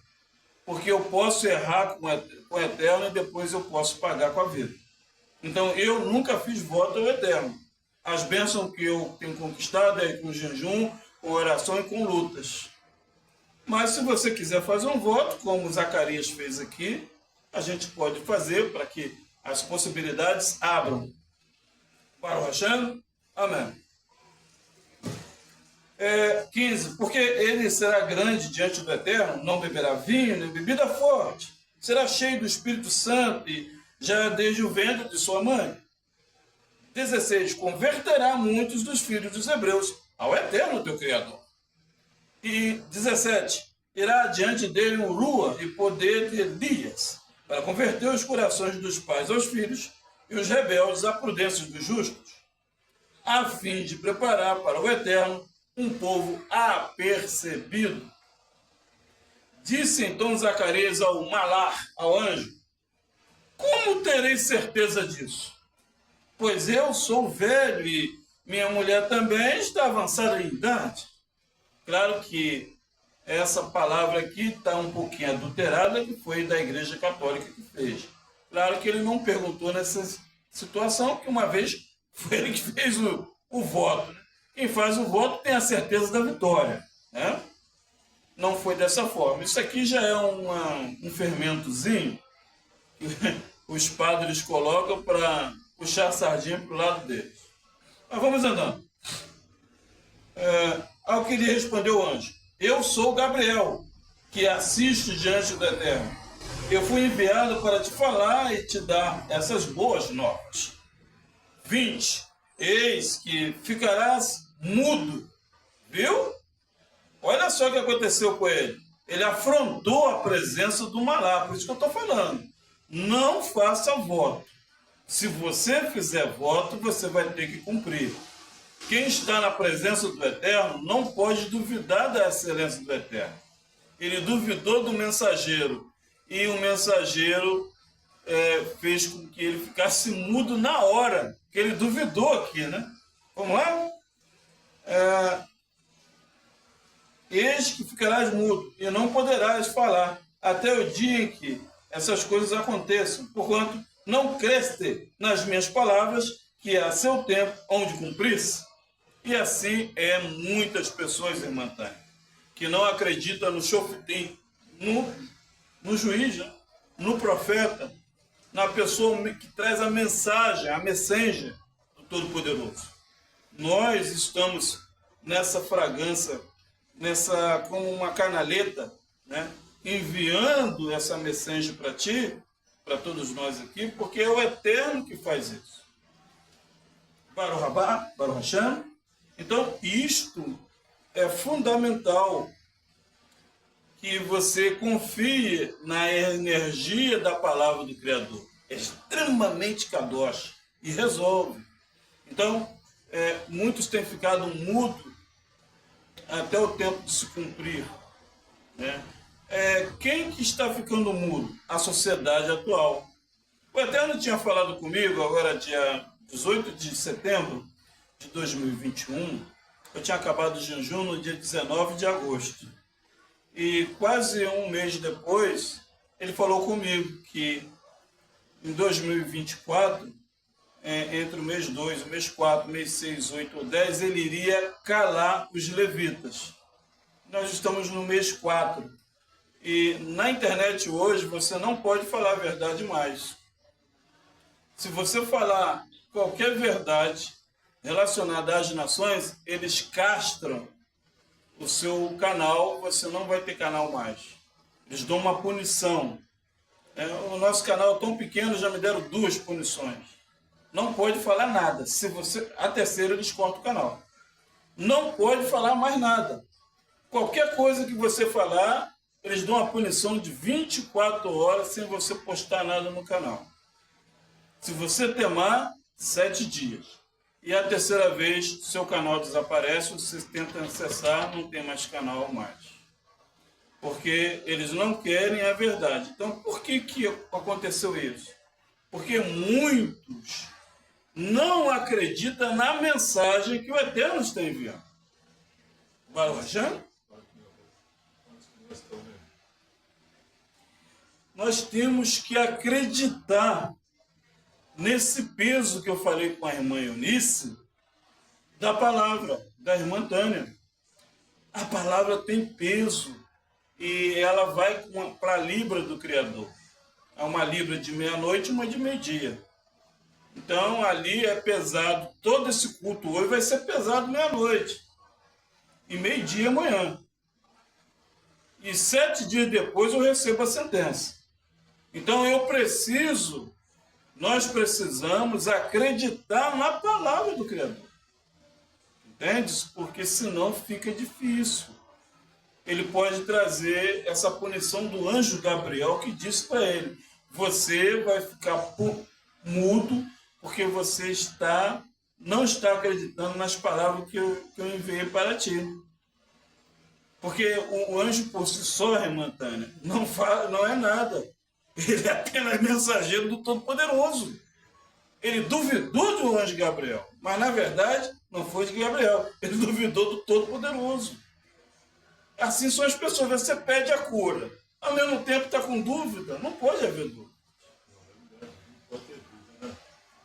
Porque eu posso errar com o Eterno e depois eu posso pagar com a vida. Então, eu nunca fiz voto ao Eterno. As bênçãos que eu tenho conquistado é com jejum, com oração e com lutas. Mas se você quiser fazer um voto, como Zacarias fez aqui, a gente pode fazer para que as possibilidades abram. Para o Hashem? Amém. 15. Porque ele será grande diante do Eterno, não beberá vinho, nem bebida forte. Será cheio do Espírito Santo e já desde o ventre de sua mãe. 16. Converterá muitos dos filhos dos hebreus ao Eterno, teu Criador. E 17. Irá adiante dele um rua e poder de Elias, para converter os corações dos pais aos filhos e os rebeldes à prudência dos justos, a fim de preparar para o Eterno um povo apercebido. Disse então Zacarias ao Malar, ao anjo: como terei certeza disso? Pois eu sou velho e minha mulher também está avançada em idade. Claro que essa palavra aqui está um pouquinho adulterada, que foi da Igreja Católica que fez. Claro que ele não perguntou nessa situação, que uma vez foi ele que fez o voto. Quem faz o voto tem a certeza da vitória, né? Não foi dessa forma. Isso aqui já é um fermentozinho que os padres colocam para puxar a sardinha para o lado deles. Mas vamos andando. Ao que lhe respondeu o anjo: eu sou Gabriel, que assiste diante do Eterno. Eu fui enviado para te falar e te dar essas boas novas. 20. Eis que ficarás mudo. Viu? Olha só o que aconteceu com ele. Ele afrontou a presença do Malá. Por isso que eu estou falando. Não faça voto. Se você fizer voto, você vai ter que cumprir. Quem está na presença do Eterno não pode duvidar da excelência do Eterno. Ele duvidou do mensageiro. E o mensageiro fez com que ele ficasse mudo na hora. Que ele duvidou aqui, né? Vamos lá? Eis que ficarás mudo e não poderás falar até o dia em que essas coisas aconteçam, porquanto não creste nas minhas palavras, que a seu tempo onde cumprisse. E assim muitas pessoas, irmã Tânia, que não acreditam no Shofitim, no juiz, né? No profeta, na pessoa que traz a mensagem, a messenger do Todo-Poderoso. Nós estamos nessa fragrância, como uma canaleta, né? Enviando essa mensagem para ti, para todos nós aqui, porque é o Eterno que faz isso. Baruch Rabá, Baruch Hashem. Então, isto é fundamental, que você confie na energia da palavra do Criador. É extremamente kadosh e resolve. Então, muitos têm ficado mudos até o tempo de se cumprir, né? Quem que está ficando mudo? A sociedade atual. O Eterno tinha falado comigo, agora dia 18 de setembro de 2021, eu tinha acabado o jejum no dia 19 de agosto. E quase um mês depois, ele falou comigo que em 2024 entre o mês 2, o mês 4, o mês 6, 8 ou 10, ele iria calar os levitas. Nós estamos no mês 4. E na internet hoje você não pode falar a verdade mais. Se você falar qualquer verdade relacionada às nações, eles castram o seu canal, você não vai ter canal mais. Eles dão uma punição. O nosso canal é tão pequeno, já me deram 2 punições. Não pode falar nada. Se você, a terceira eles cortam o canal. Não pode falar mais nada. Qualquer coisa que você falar, eles dão uma punição de 24 horas sem você postar nada no canal. Se você temar, 7 dias. E a terceira vez, seu canal desaparece, você tenta acessar, não tem mais canal mais. Porque eles não querem a verdade. Então, por que aconteceu isso? Porque muitos não acreditam na mensagem que o Eterno está enviando. Vai achando? Nós temos que acreditar nesse peso que eu falei com a irmã Eunice, da palavra, da irmã Tânia. A palavra tem peso e ela vai para a libra do Criador. É uma libra de meia-noite e uma de meio-dia. Então ali é pesado, todo esse culto hoje vai ser pesado meia-noite e meio-dia amanhã. E 7 dias depois eu recebo a sentença. Então nós precisamos acreditar na palavra do Criador. Entende? Porque senão fica difícil. Ele pode trazer essa punição do anjo Gabriel que disse para ele: você vai ficar mudo porque você não está acreditando nas palavras que eu enviei para ti. Porque o anjo por si só, irmã Tânia, não é nada. Ele é apenas mensageiro do Todo-Poderoso. Ele duvidou do anjo Gabriel, mas na verdade não foi de Gabriel. Ele duvidou do Todo-Poderoso. Assim são as pessoas. Você pede a cura, ao mesmo tempo está com dúvida. Não pode haver dúvida.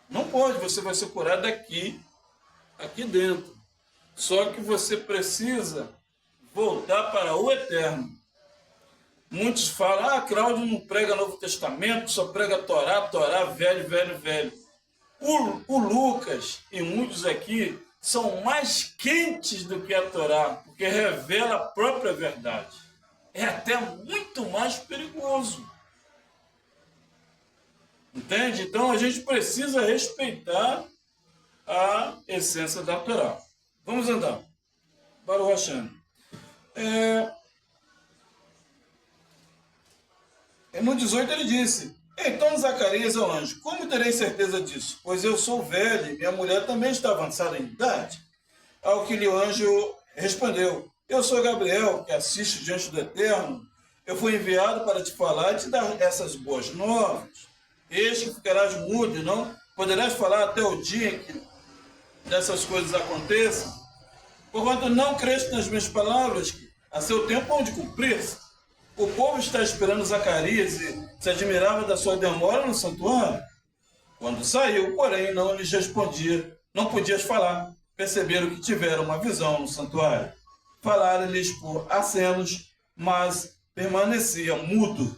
Não pode. Você vai ser curado aqui dentro. Só que você precisa voltar para o Eterno. Muitos falam, Cláudio não prega Novo Testamento, só prega Torá, velho, velho, velho. O Lucas e muitos aqui são mais quentes do que a Torá, porque revela a própria verdade. É até muito mais perigoso. Entende? Então a gente precisa respeitar a essência da Torá. Vamos andar. Baruch Hashem. No 18 ele disse: então Zacarias ao anjo: como terei certeza disso? Pois eu sou velho e minha mulher também está avançada em idade. Ao que lhe o anjo respondeu: eu sou Gabriel, que assiste diante do Eterno. Eu fui enviado para te falar e te dar essas boas novas. Eis que ficarás mudo e não poderás falar até o dia em que dessas coisas aconteçam. Porquanto não creste nas minhas palavras, que a seu tempo hão de cumprir-se. O povo está esperando Zacarias e se admirava da sua demora no santuário. Quando saiu, porém, não lhes respondia. Não podias falar. Perceberam que tiveram uma visão no santuário. Falaram-lhes por acenos, mas permanecia mudo.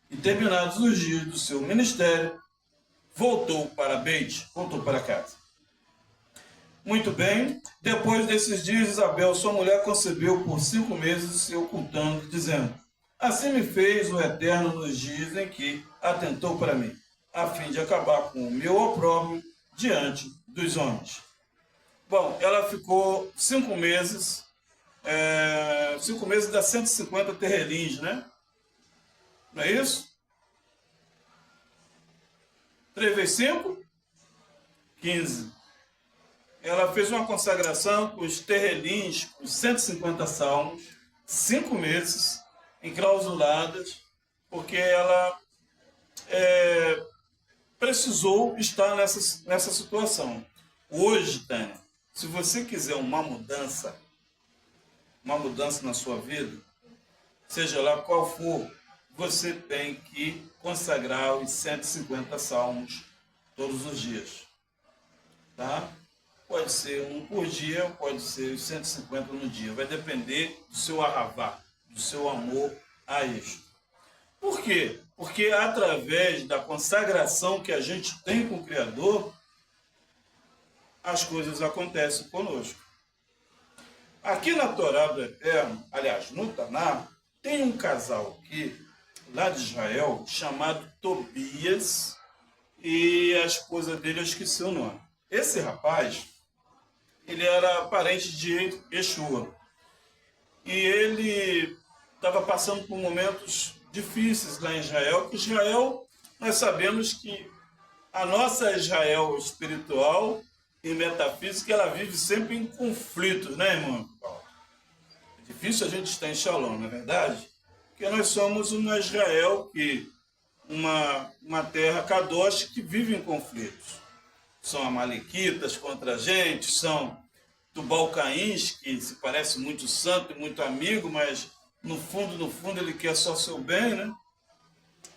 E terminados os dias do seu ministério, voltou para casa. Muito bem. Depois desses dias, Isabel, sua mulher, concebeu por 5 meses, se ocultando, dizendo: assim me fez o Eterno nos dias em que atentou para mim, a fim de acabar com o meu opróbrio diante dos homens. Bom, ela ficou 5 meses, 5 meses dá 150 terrelins, né? Não é isso? 3 vezes 5? 15. Ela fez uma consagração com os terrelins, com 150 salmos, 5 meses, enclausuladas, porque ela precisou estar nessa situação. Hoje, Tânia, se você quiser uma mudança na sua vida, seja lá qual for, você tem que consagrar os 150 salmos todos os dias. tá? Pode ser um por dia, pode ser 150 no dia. Vai depender do seu arravá, do seu amor a isto. Por quê? Porque através da consagração que a gente tem com o Criador, as coisas acontecem conosco. Aqui na Torá do Eterno, aliás, no Taná, tem um casal aqui, lá de Israel, chamado Tobias, e a esposa dele, eu esqueci o nome. Esse rapaz, ele era parente de Yeshua. E ele estava passando por momentos difíceis lá em Israel, que Israel, nós sabemos que a nossa Israel espiritual e metafísica, ela vive sempre em conflitos, né, irmão? É difícil a gente estar em Shalom, não é verdade? Porque nós somos uma Israel, uma terra kadosh que vive em conflitos. São amalequitas contra a gente, são Tubal-Caíns, que se parece muito santo e muito amigo, mas no fundo ele quer só seu bem, né?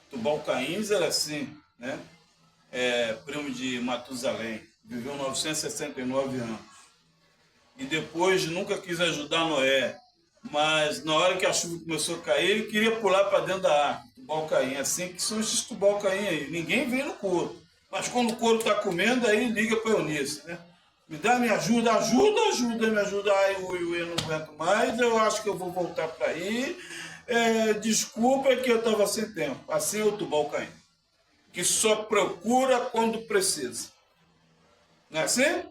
Tubal-Caíns era assim, né? Primo de Matusalém, viveu 969 anos. E depois nunca quis ajudar Noé, mas na hora que a chuva começou a cair, ele queria pular para dentro da arca, Tubal-Caim. Assim que são esses Tubal-Caim aí. Ninguém vem no couro. Mas quando o couro está comendo, aí liga para Eunice, né? Me ajuda, me ajuda. Ai, eu não aguento mais, eu acho que eu vou voltar para aí. Desculpa que eu estava sem tempo. Assim é o Tubal-Caim, que só procura quando precisa. Não é assim?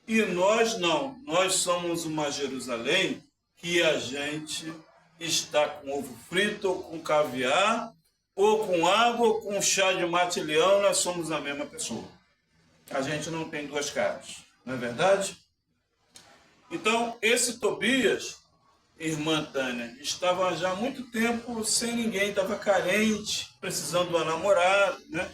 E nós não. Nós somos uma Jerusalém que a gente está com ovo frito, ou com caviar, ou com água, ou com chá de mate-leão, nós somos a mesma pessoa. A gente não tem duas caras, não é verdade? Então, esse Tobias, irmã Tânia, estava já há muito tempo sem ninguém, estava carente, precisando de uma namorada, né?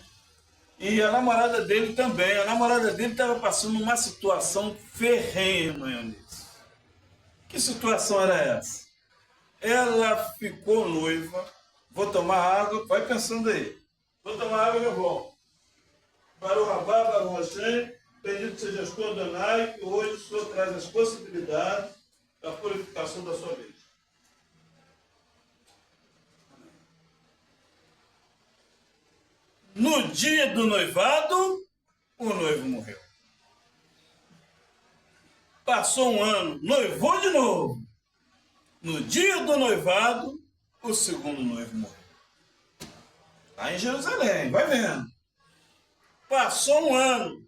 E a namorada dele também. A namorada dele estava passando uma situação ferrenha, irmã Eunice. Que situação era essa? Ela ficou noiva. Vou tomar água, vai pensando aí. Vou tomar água e eu volto. Baruch Rabá, Baruch Hashem, bendito seja o Senhor Adonai, que hoje o Senhor traz as possibilidades da purificação da sua vida. No dia do noivado, o noivo morreu. Passou um ano, noivou de novo. No dia do noivado, o segundo noivo morreu. Lá em Jerusalém, vai vendo. Passou um ano.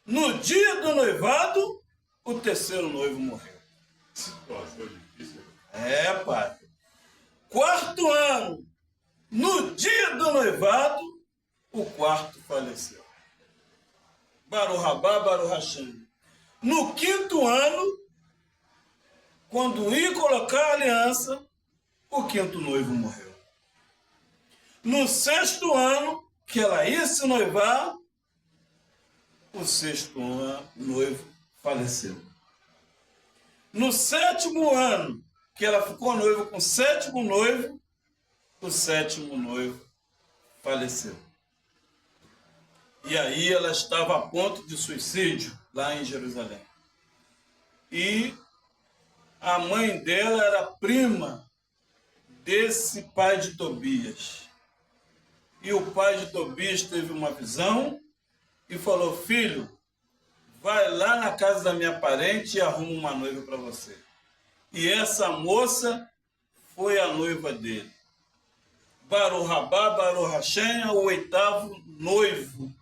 No dia do noivado, o terceiro noivo morreu. Situação difícil. Pai. Quarto ano. No dia do noivado, o quarto faleceu. Baruch Rabá, Baruch Hashem. No quinto ano, quando ia colocar a aliança, o quinto noivo morreu. No sexto ano, que ela ia se noivar, o sexto noivo faleceu. No sétimo ano, que ela ficou noiva com o sétimo noivo faleceu. E aí ela estava a ponto de suicídio lá em Jerusalém. E a mãe dela era prima desse pai de Tobias. E o pai de Tobias teve uma visão e falou: filho, vai lá na casa da minha parente e arruma uma noiva para você. E essa moça foi a noiva dele. Baruch Rabá, Baruch Hashem, o oitavo noivo.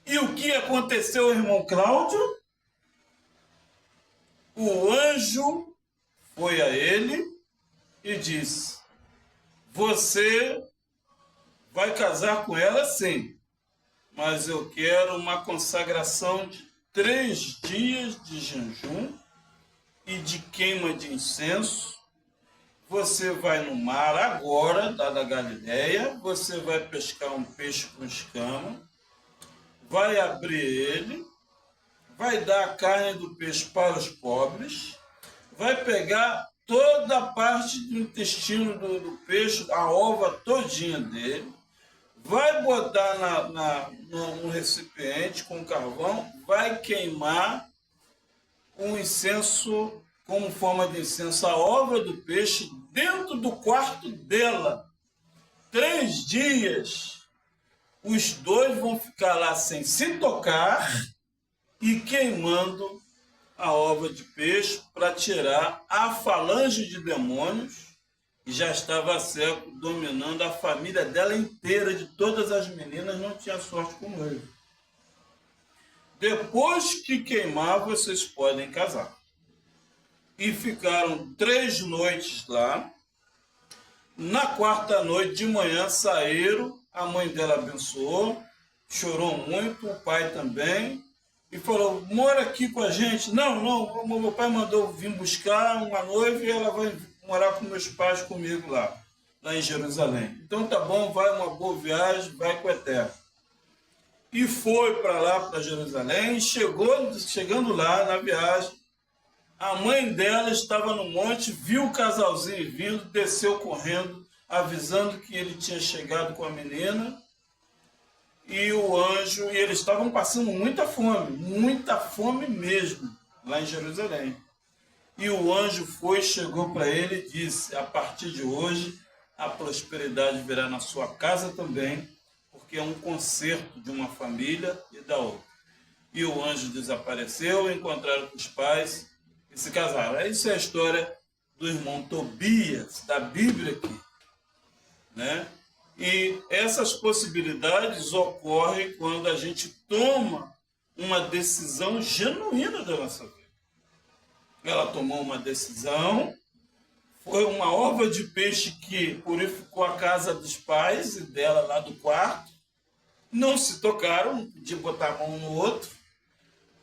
E o que aconteceu, irmão Cláudio? O anjo foi a ele e disse: você vai casar com ela sim, mas eu quero uma consagração de 3 dias de jejum e de queima de incenso. Você vai no mar agora, da Galileia, você vai pescar um peixe com escama, vai abrir ele, vai dar a carne do peixe para os pobres, vai pegar toda a parte do intestino do peixe, a ova todinha dele, vai botar num recipiente com carvão, vai queimar um incenso como forma de incenso, a ova do peixe, dentro do quarto dela. 3 dias, os dois vão ficar lá sem se tocar e queimando a ova de peixe para tirar a falange de demônios que já estava há séculos dominando a família dela inteira, de todas as meninas, não tinha sorte como ele. Depois que queimar, vocês podem casar. E ficaram 3 noites lá. Na 4ª noite de manhã saíram, a mãe dela abençoou, chorou muito, o pai também, e falou, mora aqui com a gente. Não, meu pai mandou vir buscar uma noiva e ela vai morar com meus pais comigo lá em Jerusalém. Então tá bom, vai, uma boa viagem, vai com o Eterno. E foi para lá, para Jerusalém, chegando lá na viagem, a mãe dela estava no monte, viu o casalzinho vindo, desceu correndo, avisando que ele tinha chegado com a menina, e o anjo, e eles estavam passando muita fome mesmo, lá em Jerusalém. E o anjo chegou para ele e disse, a partir de hoje, a prosperidade virá na sua casa também, porque é um concerto de uma família e da outra. E o anjo desapareceu, encontraram com os pais e se casaram. Essa é a história do irmão Tobias, da Bíblia aqui, né? E essas possibilidades ocorrem quando a gente toma uma decisão genuína da nossa vida. Ela tomou uma decisão, foi uma ova de peixe que purificou a casa dos pais e dela lá do quarto. Não se tocaram, não podia botar a mão no outro,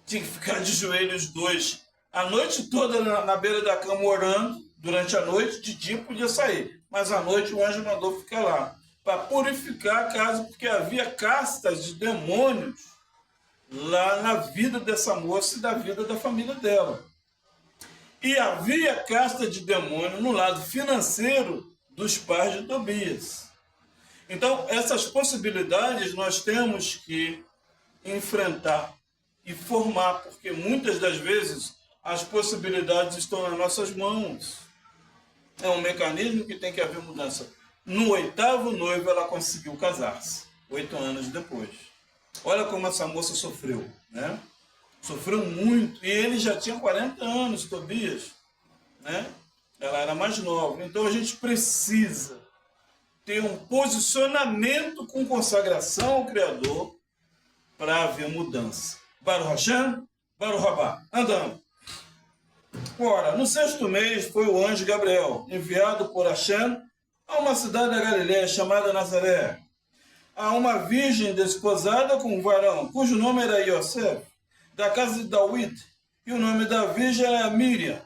tinha que ficar de joelhos os dois a noite toda na beira da cama orando, durante a noite, de dia podia sair, mas à noite o anjo mandou ficar lá, para purificar a casa, porque havia castas de demônios lá na vida dessa moça e da vida da família dela. E havia casta de demônio no lado financeiro dos pais de Tobias. Então, essas possibilidades nós temos que enfrentar e formar, porque muitas das vezes as possibilidades estão nas nossas mãos. É um mecanismo que tem que haver mudança. No 8º noivo, ela conseguiu casar-se, 8 anos depois. Olha como essa moça sofreu, né? Sofreu muito. E ele já tinha 40 anos, Tobias, né? Ela era mais nova. Então a gente precisa ter um posicionamento com consagração ao Criador para haver mudança. Baruch Hashem, Baruch Rabá. Andando. Ora, no 6º mês foi o anjo Gabriel, enviado por Hashem a uma cidade da Galiléia chamada Nazaré, a uma virgem desposada com um varão, cujo nome era Yosef, da casa de David, e o nome da virgem era Miriam.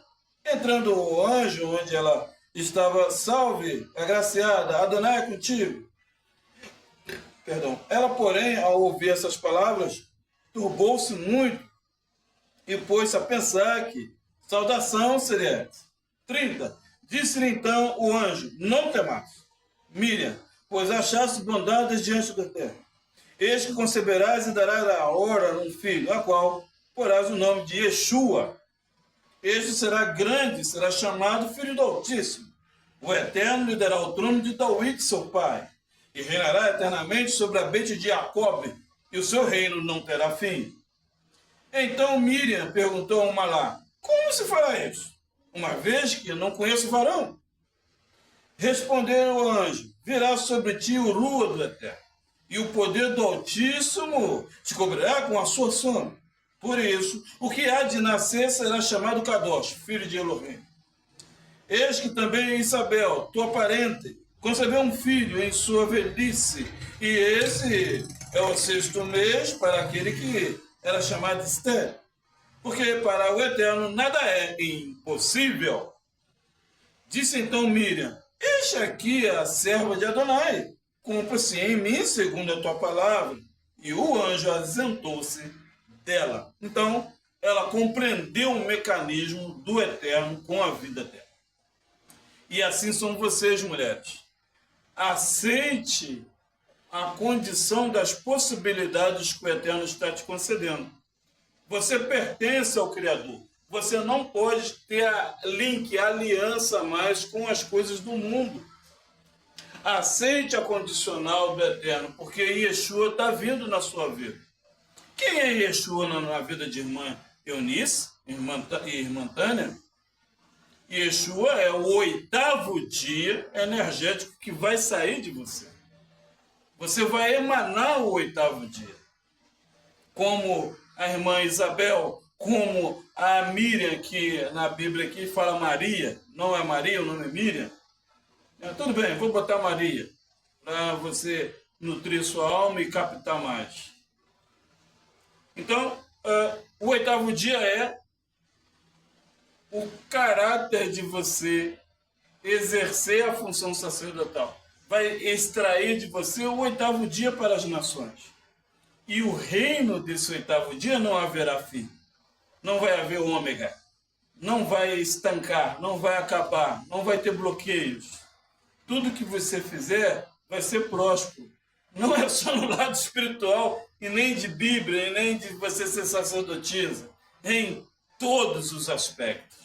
Entrando o anjo onde ela estava, salve, agraciada, Adonai é contigo. Ela, porém, ao ouvir essas palavras, turbou-se muito e pôs-se a pensar que saudação seria essa. 30. Disse-lhe então o anjo, não temas, Miriam, pois achaste bondade diante do Eterno. Eis que conceberás e darás a hora um filho, a qual porás o nome de Yeshua. Este será grande, será chamado Filho do Altíssimo. O Eterno lhe dará o trono de David, seu pai, e reinará eternamente sobre a bente de Jacob, e o seu reino não terá fim. Então Miriam perguntou a Malá, como se fará isso, uma vez que eu não conheço o varão? Respondeu o anjo, virá sobre ti o lua do Eterno, e o poder do Altíssimo te cobrirá com a sua sombra. Por isso, o que há de nascer será chamado Kadosh, filho de Elohim. Eis que também Isabel, tua parente, concebeu um filho em sua velhice, e esse é o 6º mês para aquele que era chamado estéril. Porque para o Eterno nada é impossível. Disse então Miriam, eis aqui a serva de Adonai, cumpra-se em mim segundo a tua palavra. E o anjo ausentou-se dela. Então, ela compreendeu o mecanismo do Eterno com a vida dela. E assim são vocês, mulheres. Aceite a condição das possibilidades que o Eterno está te concedendo. Você pertence ao Criador. Você não pode ter link, aliança mais com as coisas do mundo. Aceite a condicional do Eterno, porque Yeshua está vindo na sua vida. Quem é Yeshua na vida de irmã Eunice, irmã Tânia? Yeshua é o 8º dia energético que vai sair de você. Você vai emanar o 8º dia. Como a irmã Isabel, como a Miriam, que na Bíblia aqui fala Maria, não é Maria, o nome é Miriam. Tudo bem, vou botar Maria, para você nutrir sua alma e captar mais. Então, o 8º dia é o caráter de você exercer a função sacerdotal. Vai extrair de você o 8º dia para as nações. E o reino desse 8º dia não haverá fim. Não vai haver ômega. Não vai estancar, não vai acabar, não vai ter bloqueios. Tudo que você fizer vai ser próspero. Não é só no lado espiritual, e nem de Bíblia, e nem de você ser sacerdotisa. Em todos os aspectos.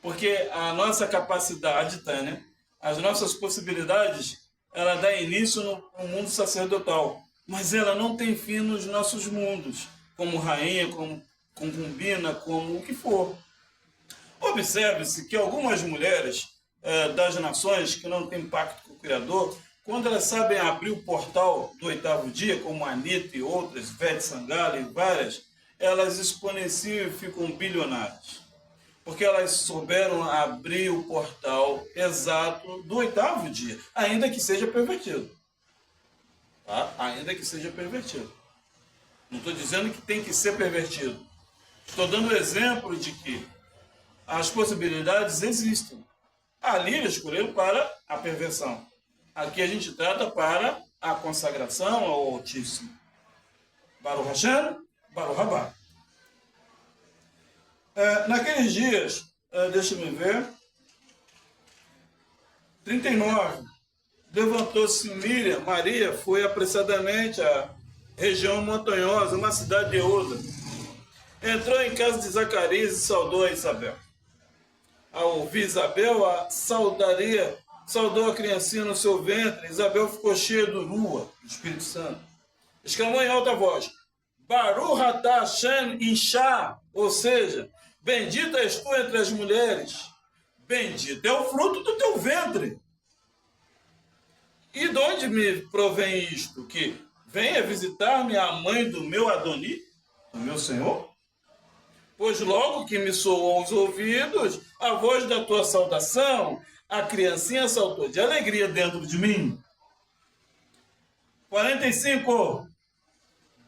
Porque a nossa capacidade, Tânia, as nossas possibilidades, ela dá início no mundo sacerdotal. Mas ela não tem fim nos nossos mundos, como rainha, como concubina, como o que for. Observe-se que algumas mulheres das nações que não têm pacto com o Criador, quando elas sabem abrir o portal do 8º dia, como a Anitta e outras, Vete Sangalo e várias, elas exponenciam e ficam bilionárias. Porque elas souberam abrir o portal exato do 8º dia, ainda que seja pervertido. Tá? Ainda que seja pervertido. Não estou dizendo que tem que ser pervertido. Estou dando o exemplo de que as possibilidades existem. Ali eles escolheram para a perversão. Aqui a gente trata para a consagração ao Altíssimo. Baruch Hashem, Baruch Rabá. Naqueles dias, deixa-me ver, 39, levantou-se Miriam, Maria, foi apressadamente à região montanhosa, uma cidade de Uda. Entrou em casa de Zacarias e saudou a Isabel. Ao ouvir Isabel, saudou a criancinha no seu ventre. Isabel ficou cheia do Rua, do Espírito Santo. Exclamou em alta voz, Baruch atah Hashem Ishá, ou seja, bendita és tu entre as mulheres, bendito é o fruto do teu ventre. E de onde me provém isto? Que venha visitar-me a mãe do meu Adoni, do meu Senhor? Pois logo que me soou aos ouvidos a voz da tua saudação, a criancinha saltou de alegria dentro de mim. 45.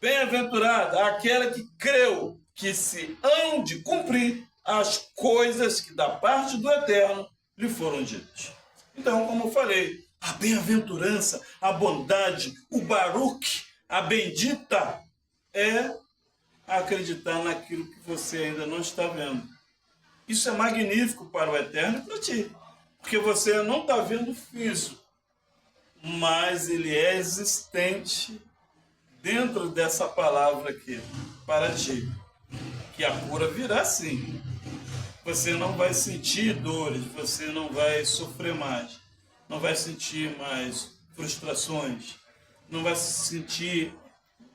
Bem-aventurada aquela que creu que se hão de cumprir as coisas que da parte do Eterno lhe foram ditas. Então, como eu falei, a bem-aventurança, a bondade, o Baruch, a bendita, é acreditar naquilo que você ainda não está vendo. Isso é magnífico para o Eterno e para ti, porque você não está vendo o físico, mas ele é existente dentro dessa palavra aqui, para ti, que a cura virá sim. Você não vai sentir dores, você não vai sofrer mais, não vai sentir mais frustrações, não vai se sentir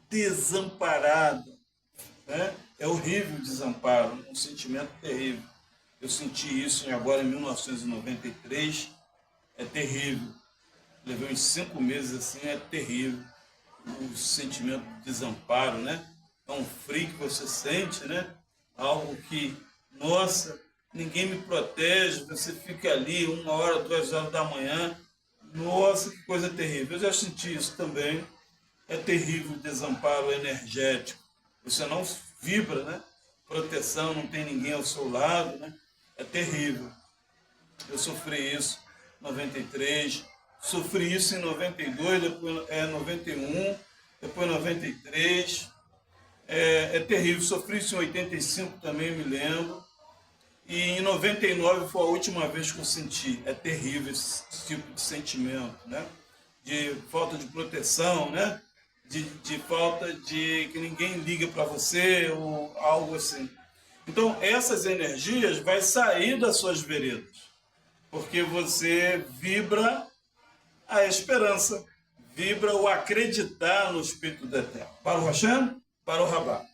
desamparado. Né? É horrível o desamparo, um sentimento terrível. Eu senti isso agora em 1993, é terrível. Levei uns 5 meses assim, é terrível. O sentimento de desamparo, né? É um frio que você sente, né? Algo que, nossa, ninguém me protege, você fica ali 1 hora, 2 horas da manhã. Nossa, que coisa terrível. Eu já senti isso também. É terrível o desamparo energético. Você não vibra, né? Proteção, não tem ninguém ao seu lado, né? É terrível. Eu sofri isso em 93, sofri isso em 92, depois 91, depois 93. É terrível. Sofri isso em 85 também, me lembro. E em 99 foi a última vez que eu senti. É terrível esse tipo de sentimento, né? de falta de proteção, né? De falta de que ninguém liga para você ou algo assim. Então, essas energias vai sair das suas veredas, porque você vibra a esperança, vibra o acreditar no Espírito do Eterno. Para o Hashem, para o Rabá.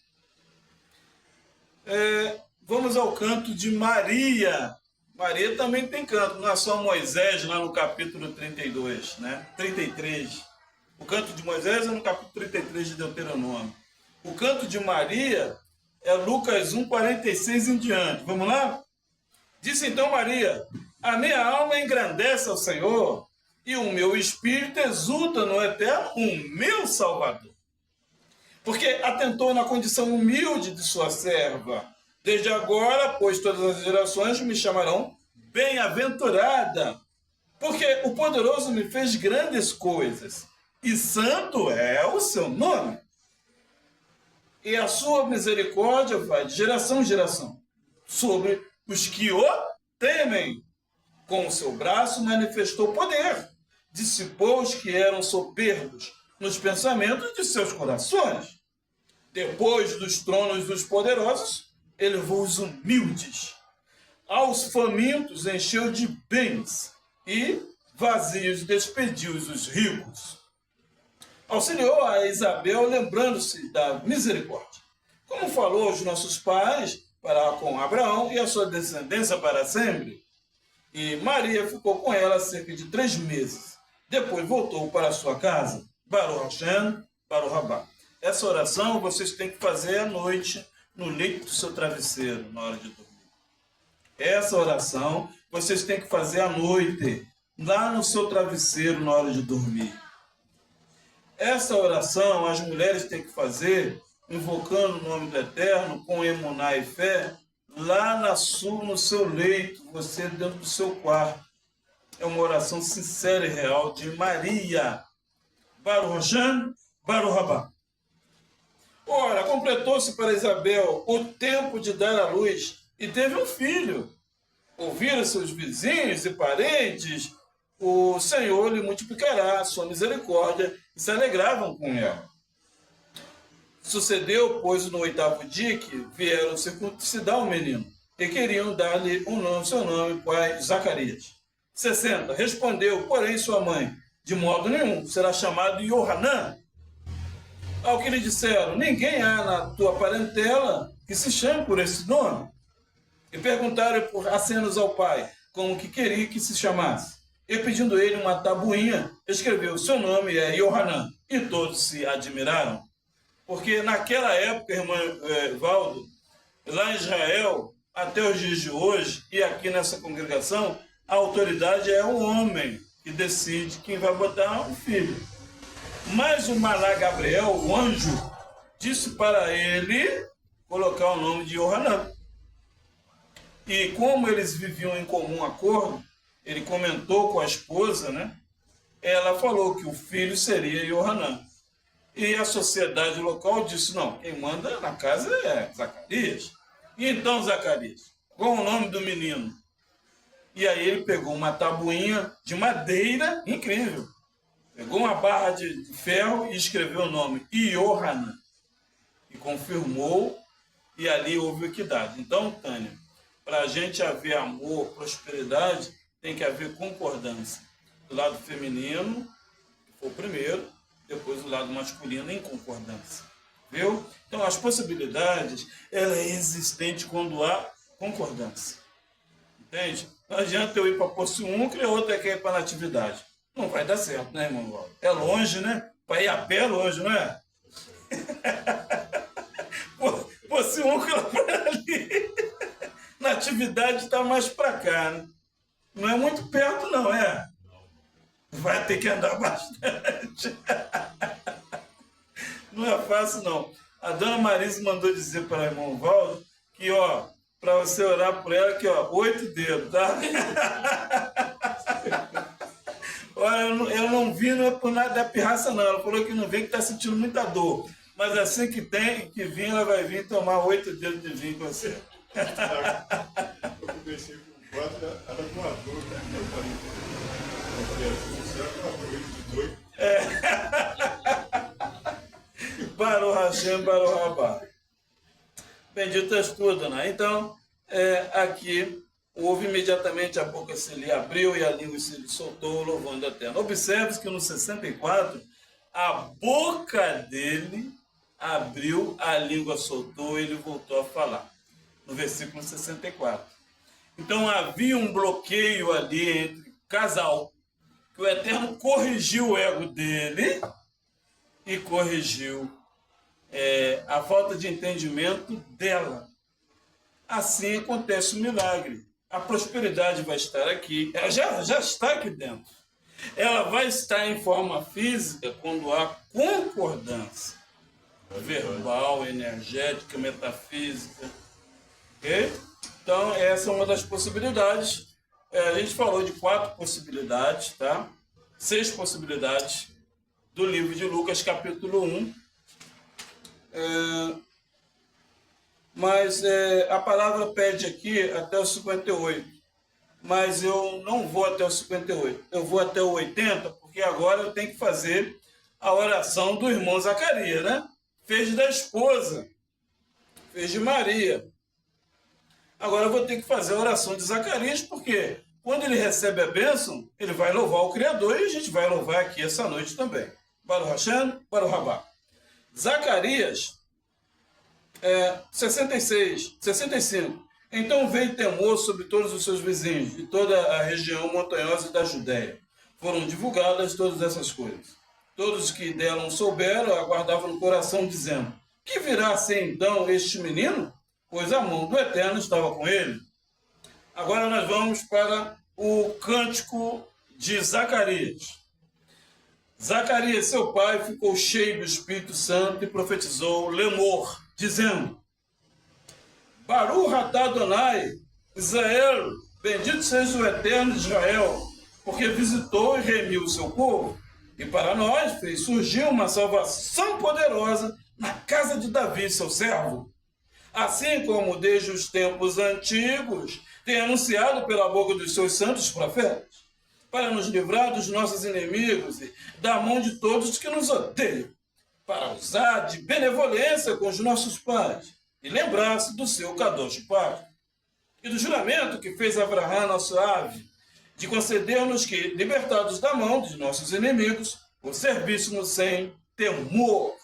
Vamos ao canto de Maria. Maria também tem canto, não é só Moisés lá no capítulo 32, né? 33. O canto de Moisés é no capítulo 33 de Deuteronômio. O canto de Maria é Lucas 1, 46 em diante. Vamos lá? Disse então Maria: a minha alma engrandece ao Senhor, e o meu espírito exulta no Eterno, o meu Salvador. Porque atentou na condição humilde de sua serva. Desde agora, pois todas as gerações me chamarão bem-aventurada, porque o poderoso me fez grandes coisas, e santo é o seu nome. E a sua misericórdia vai de geração em geração sobre os que o temem. Com o seu braço manifestou poder, dissipou os que eram soberbos nos pensamentos de seus corações. Depois dos tronos dos poderosos, elevou os humildes. Aos famintos encheu de bens, e vazios despediu os ricos. Auxiliou a Isabel, lembrando-se da misericórdia, como falou aos nossos pais, para com Abraão e a sua descendência para sempre. E Maria ficou com ela cerca de 3 meses. Depois voltou para sua casa. Baruch Hashem, Baruch Rabá. Essa oração vocês têm que fazer à noite, no leito do seu travesseiro, na hora de dormir. Essa oração vocês têm que fazer à noite, lá no seu travesseiro, na hora de dormir. Essa oração as mulheres têm que fazer, invocando o nome do Eterno, com emuná e fé, lá no seu leito, você dentro do seu quarto. É uma oração sincera e real de Maria. Baruch Hashem, Baruch Rabá. Ora, completou-se para Isabel o tempo de dar à luz e teve um filho. Ouviram seus vizinhos e parentes, o Senhor lhe multiplicará a sua misericórdia, e se alegravam com ela. Sucedeu, pois, no 8º dia que vieram circuncidar o menino, e queriam dar-lhe seu nome, pai Zacarias. 60. Respondeu, porém, sua mãe: de modo nenhum será chamado Yohanan. Ao que lhe disseram: ninguém há na tua parentela que se chame por esse nome. E perguntaram por acenos ao pai como que queria que se chamasse. E pedindo ele uma tabuinha, escreveu: seu nome é Yohanan. E todos se admiraram. Porque naquela época, irmã Valdo, lá em Israel, até os dias de hoje, e aqui nessa congregação, a autoridade é o homem que decide quem vai botar um filho. Mas o Malá Gabriel, o anjo, disse para ele colocar o nome de Yohanan. E como eles viviam em comum acordo, ele comentou com a esposa, né? Ela falou que o filho seria Yohanan. E a sociedade local disse: não, quem manda na casa é Zacarias. E então, Zacarias, qual o nome do menino? E aí ele pegou uma tabuinha de madeira, incrível. Pegou uma barra de ferro e escreveu o nome Yohanan. E confirmou, e ali houve equidade. Então, Tânia, para a gente haver amor, prosperidade, tem que haver concordância. Do lado feminino, que foi o primeiro, depois do lado masculino em concordância. Viu? Então, as possibilidades, ela é existente quando há concordância. Entende? Não adianta eu ir para Porciúncula e a outra quer ir para Natividade. Não vai dar certo, né, irmão? É longe, né? Para ir a pé é longe, não é? Porciúncula para ali. Natividade está mais para cá, né? Não é muito perto, não, é? Vai ter que andar bastante. Não é fácil, não. A dona Marisa mandou dizer para o irmão Valdo que, ó, para você orar por ela, que, ó, 8 dedos, tá? Olha, eu não vi, não é por nada da pirraça, não. Ela falou que não vem, que está sentindo muita dor. Mas assim que vir, ela vai vir tomar 8 dedos de vinho com você. Eu comecei com 4, era com a dor, né? Eu falei, Baruch Hashem, Baruch Rabá. Bendito és tu, Adonai. Então, aqui, houve imediatamente a boca se lhe abriu e a língua se lhe soltou, louvando a Eterno. Observe que no 64, a boca dele abriu, a língua soltou e ele voltou a falar. No versículo 64. Então, havia um bloqueio ali entre o casal, que o Eterno corrigiu o ego dele e corrigiu a falta de entendimento dela. Assim acontece o milagre. A prosperidade vai estar aqui, ela já está aqui dentro. Ela vai estar em forma física quando há concordância verbal, energética, metafísica. Ok? Então, essa é uma das possibilidades. A gente falou de 4 possibilidades, tá? 6 possibilidades do livro de Lucas, capítulo 1. Mas a palavra pede aqui até o 58. Mas eu não vou até o 58. Eu vou até o 80, porque agora eu tenho que fazer a oração do irmão Zacarias, né? Fez da esposa, fez de Maria. Agora eu vou ter que fazer a oração de Zacarias, porque quando ele recebe a bênção, ele vai louvar o Criador e a gente vai louvar aqui essa noite também. Baruch Hashem, Baruch Rabá. Zacarias 65. Então veio temor sobre todos os seus vizinhos e toda a região montanhosa da Judéia. Foram divulgadas todas essas coisas. Todos que delam souberam, aguardavam no coração, dizendo: que virá ser então este menino? Pois a mão do Eterno estava com ele. Agora nós vamos para o cântico de Zacarias. Zacarias, seu pai, ficou cheio do Espírito Santo e profetizou Lemor, dizendo: Baruch atah Adonai, Israel, bendito seja o Eterno de Israel, porque visitou e remiu o seu povo, e para nós fez surgir uma salvação poderosa na casa de Davi, seu servo. Assim como desde os tempos antigos tem anunciado pela boca dos seus santos profetas, para nos livrar dos nossos inimigos e da mão de todos os que nos odeiam, para usar de benevolência com os nossos pais e lembrar-se do seu Kadosh Pacto e do juramento que fez Abraão, nosso ave, de conceder-nos que, libertados da mão de nossos inimigos, o servíssemos sem temor,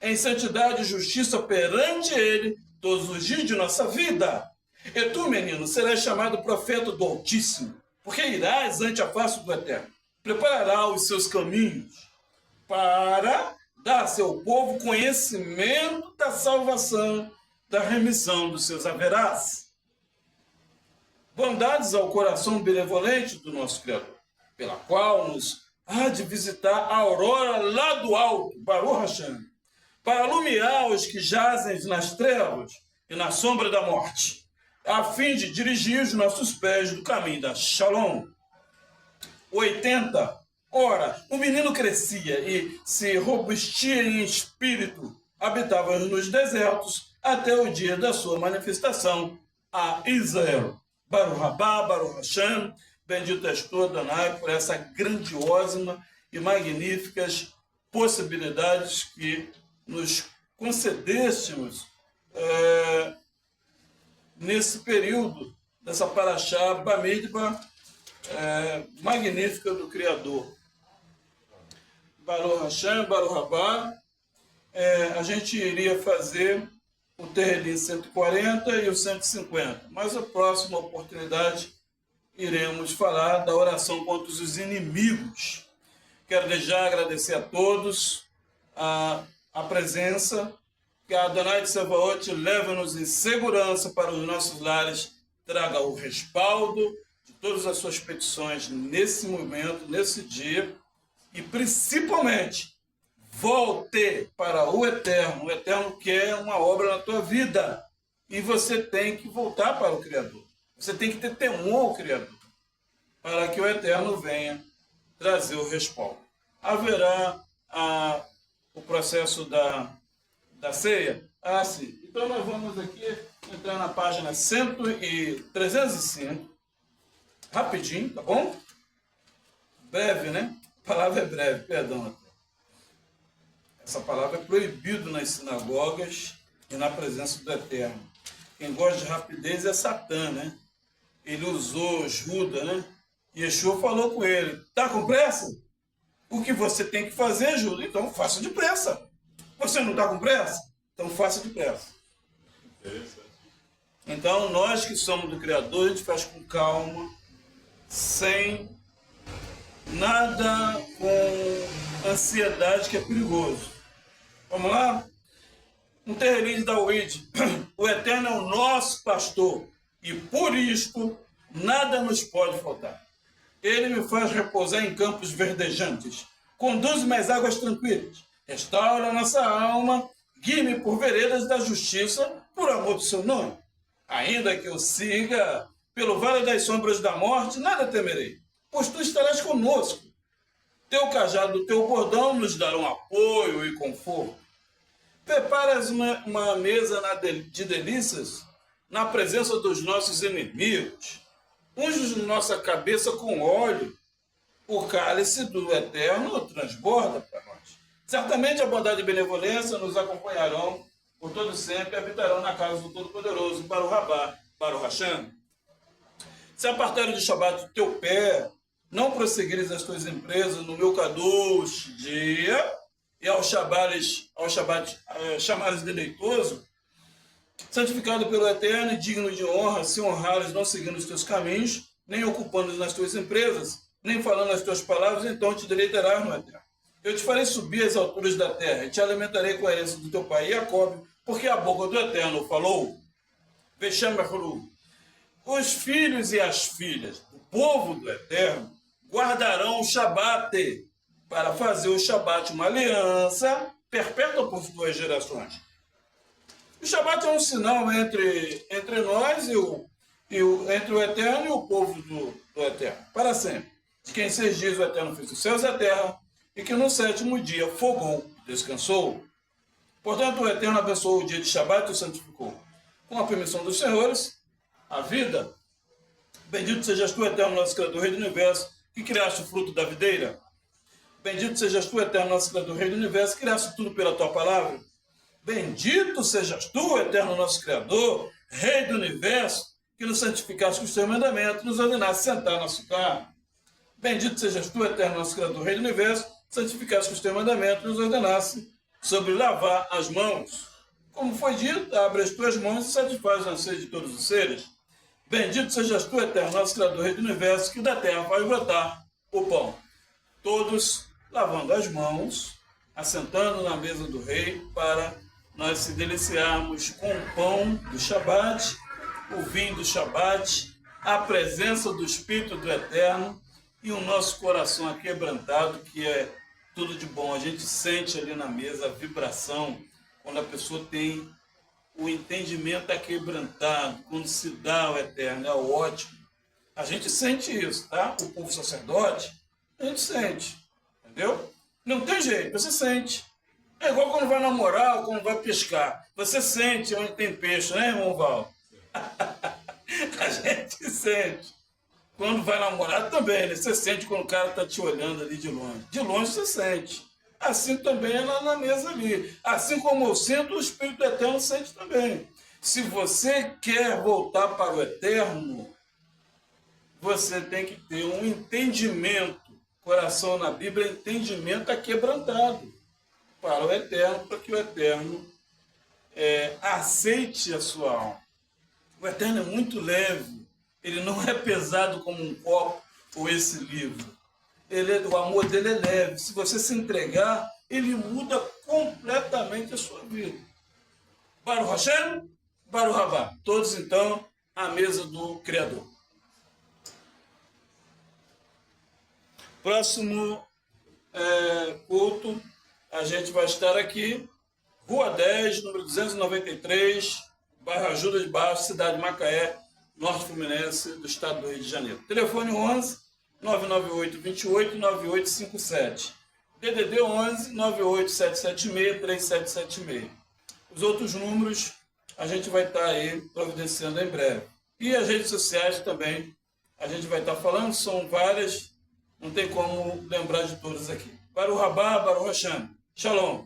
em santidade e justiça perante ele todos os dias de nossa vida. E tu, menino, serás chamado profeta do Altíssimo, porque irás ante a face do Eterno, preparará os seus caminhos para dar a seu povo conhecimento da salvação, da remissão dos seus haverás. Bondades ao coração benevolente do nosso Criador, pela qual nos há de visitar a aurora lá do alto, Baruch Hashem, para iluminar os que jazem nas trevas e na sombra da morte, a fim de dirigir os nossos pés do caminho da Shalom. 80. Ora, o menino crescia e se robustia em espírito, habitava nos desertos até o dia da sua manifestação a Israel. Baruch Rabá, Baruch Hashem, bendito és tu, Adonai, por essa grandiosa e magníficas possibilidades que nos concedêssemos nesse período dessa Parashá Bamidbar magnífica do Criador. Baruch Hashem, Baruch Rabá. A gente iria fazer o Terrilim 140 e o 150, mas a próxima oportunidade iremos falar da oração contra os inimigos. Quero já agradecer a todos a presença, que a Adonai de Sebaot leve-nos em segurança para os nossos lares, traga o respaldo de todas as suas petições nesse momento, nesse dia, e principalmente volte para o Eterno. O Eterno quer uma obra na tua vida e você tem que voltar para o Criador. Você tem que ter temor ao Criador para que o Eterno venha trazer o respaldo. Haverá o processo da ceia? Sim. Então nós vamos aqui entrar na página 305, rapidinho, tá bom? Breve, né? A palavra é breve, perdão. Essa palavra é proibida nas sinagogas e na presença do Eterno. Quem gosta de rapidez é Satã, né? Ele usou Judas, né? E Yeshua falou com ele, tá com pressa? O que você tem que fazer, Judas? Então faça depressa. Você não está com pressa? Então faça depressa. Interessante. Então nós que somos do Criador, a gente faz com calma, sem nada com ansiedade, que é perigoso. Vamos lá? Um terrelinho de David. O Eterno é o nosso pastor e por isto nada nos pode faltar. Ele me faz repousar em campos verdejantes, conduz-me às águas tranquilas, restaura a nossa alma, guie-me por veredas da justiça, por amor do seu nome. Ainda que eu siga pelo vale das sombras da morte, nada temerei, pois tu estarás conosco. Teu cajado e teu bordão nos darão apoio e conforto. Preparas uma mesa de delícias na presença dos nossos inimigos. Unges nossa cabeça com óleo. O cálice do Eterno transborda para nós. Certamente a bondade e benevolência nos acompanharão por todo sempre e habitarão na casa do Todo-Poderoso, para o Rabá, para o Hashem. Se apartaram de Shabat do teu pé, não prosseguires as tuas empresas no meu Kadosh dia, e ao Shabat chamares deleitoso, santificado pelo Eterno e digno de honra, se honrares não seguindo os teus caminhos, nem ocupando nas tuas empresas, nem falando as tuas palavras, então te deleitarás no Eterno. Eu te farei subir às alturas da terra, e te alimentarei com a herança do teu pai Jacob, porque a boca do Eterno falou. Os filhos e as filhas do povo do Eterno guardarão o Shabat, para fazer o Shabat uma aliança perpétua por suas gerações. O Shabat é um sinal entre nós entre o Eterno e o povo do Eterno, para sempre. De quem 6 dias o Eterno fez os céus e a terra, e que no 7º dia folgou e descansou. Portanto, o Eterno abençoou o dia de Shabat e o santificou. Com a permissão dos senhores, a vida. Bendito sejas tu, Eterno, nosso Criador, Rei do Universo, que criaste o fruto da videira. Bendito sejas tu, Eterno, nosso Criador, Rei do Universo, que criaste tudo pela tua palavra. Bendito sejas tu, Eterno, nosso Criador, Rei do Universo, que nos santificaste com os teus mandamentos, nos ordenaste sentar no nosso carro. Bendito sejas tu, Eterno, nosso Criador, Rei do Universo, santificaste com os teus mandamentos, nos ordenaste sobre lavar as mãos. Como foi dito, abre as tuas mãos e satisfaz o anseio de todos os seres. Bendito sejas tu, Eterno, nosso Criador, Rei do Universo, que da terra faz brotar o pão. Todos lavando as mãos, assentando na mesa do rei, para nós se deliciarmos com o pão do Shabat, o vinho do Shabat, a presença do Espírito do Eterno e o nosso coração aquebrantado, que é tudo de bom. A gente sente ali na mesa a vibração, quando a pessoa tem o entendimento aquebrantado, quando se dá ao Eterno, é ótimo. A gente sente isso, tá? O povo sacerdote, a gente sente, entendeu? Não tem jeito, você sente. É igual quando vai namorar ou quando vai pescar. Você sente onde tem peixe, né, irmão Val? A gente sente. Quando vai namorar também, né? Você sente quando o cara está te olhando ali de longe. De longe você sente. Assim também é na mesa ali. Assim como eu sinto, o Espírito Eterno sente também. Se você quer voltar para o Eterno, você tem que ter um entendimento. Coração na Bíblia é entendimento aquebrantado para o Eterno, para que o Eterno aceite a sua alma. O Eterno é muito leve. Ele não é pesado como um copo ou esse livro. O amor dele é leve. Se você se entregar, ele muda completamente a sua vida. Baruch Hashem, Baruch Rabá. Todos, então, à mesa do Criador. Próximo culto, a gente vai estar aqui, Rua 10, número 293, bairro Ajuda de Baixo, cidade de Macaé, Norte Fluminense, do estado do Rio de Janeiro. Telefone 11 998 28 9857. DDD 11 98776 3776. Os outros números a gente vai estar aí providenciando em breve. E as redes sociais também a gente vai estar falando, são várias Não tem como lembrar de todos aqui. Baruch Rabá, Baruch Hashem. Shalom.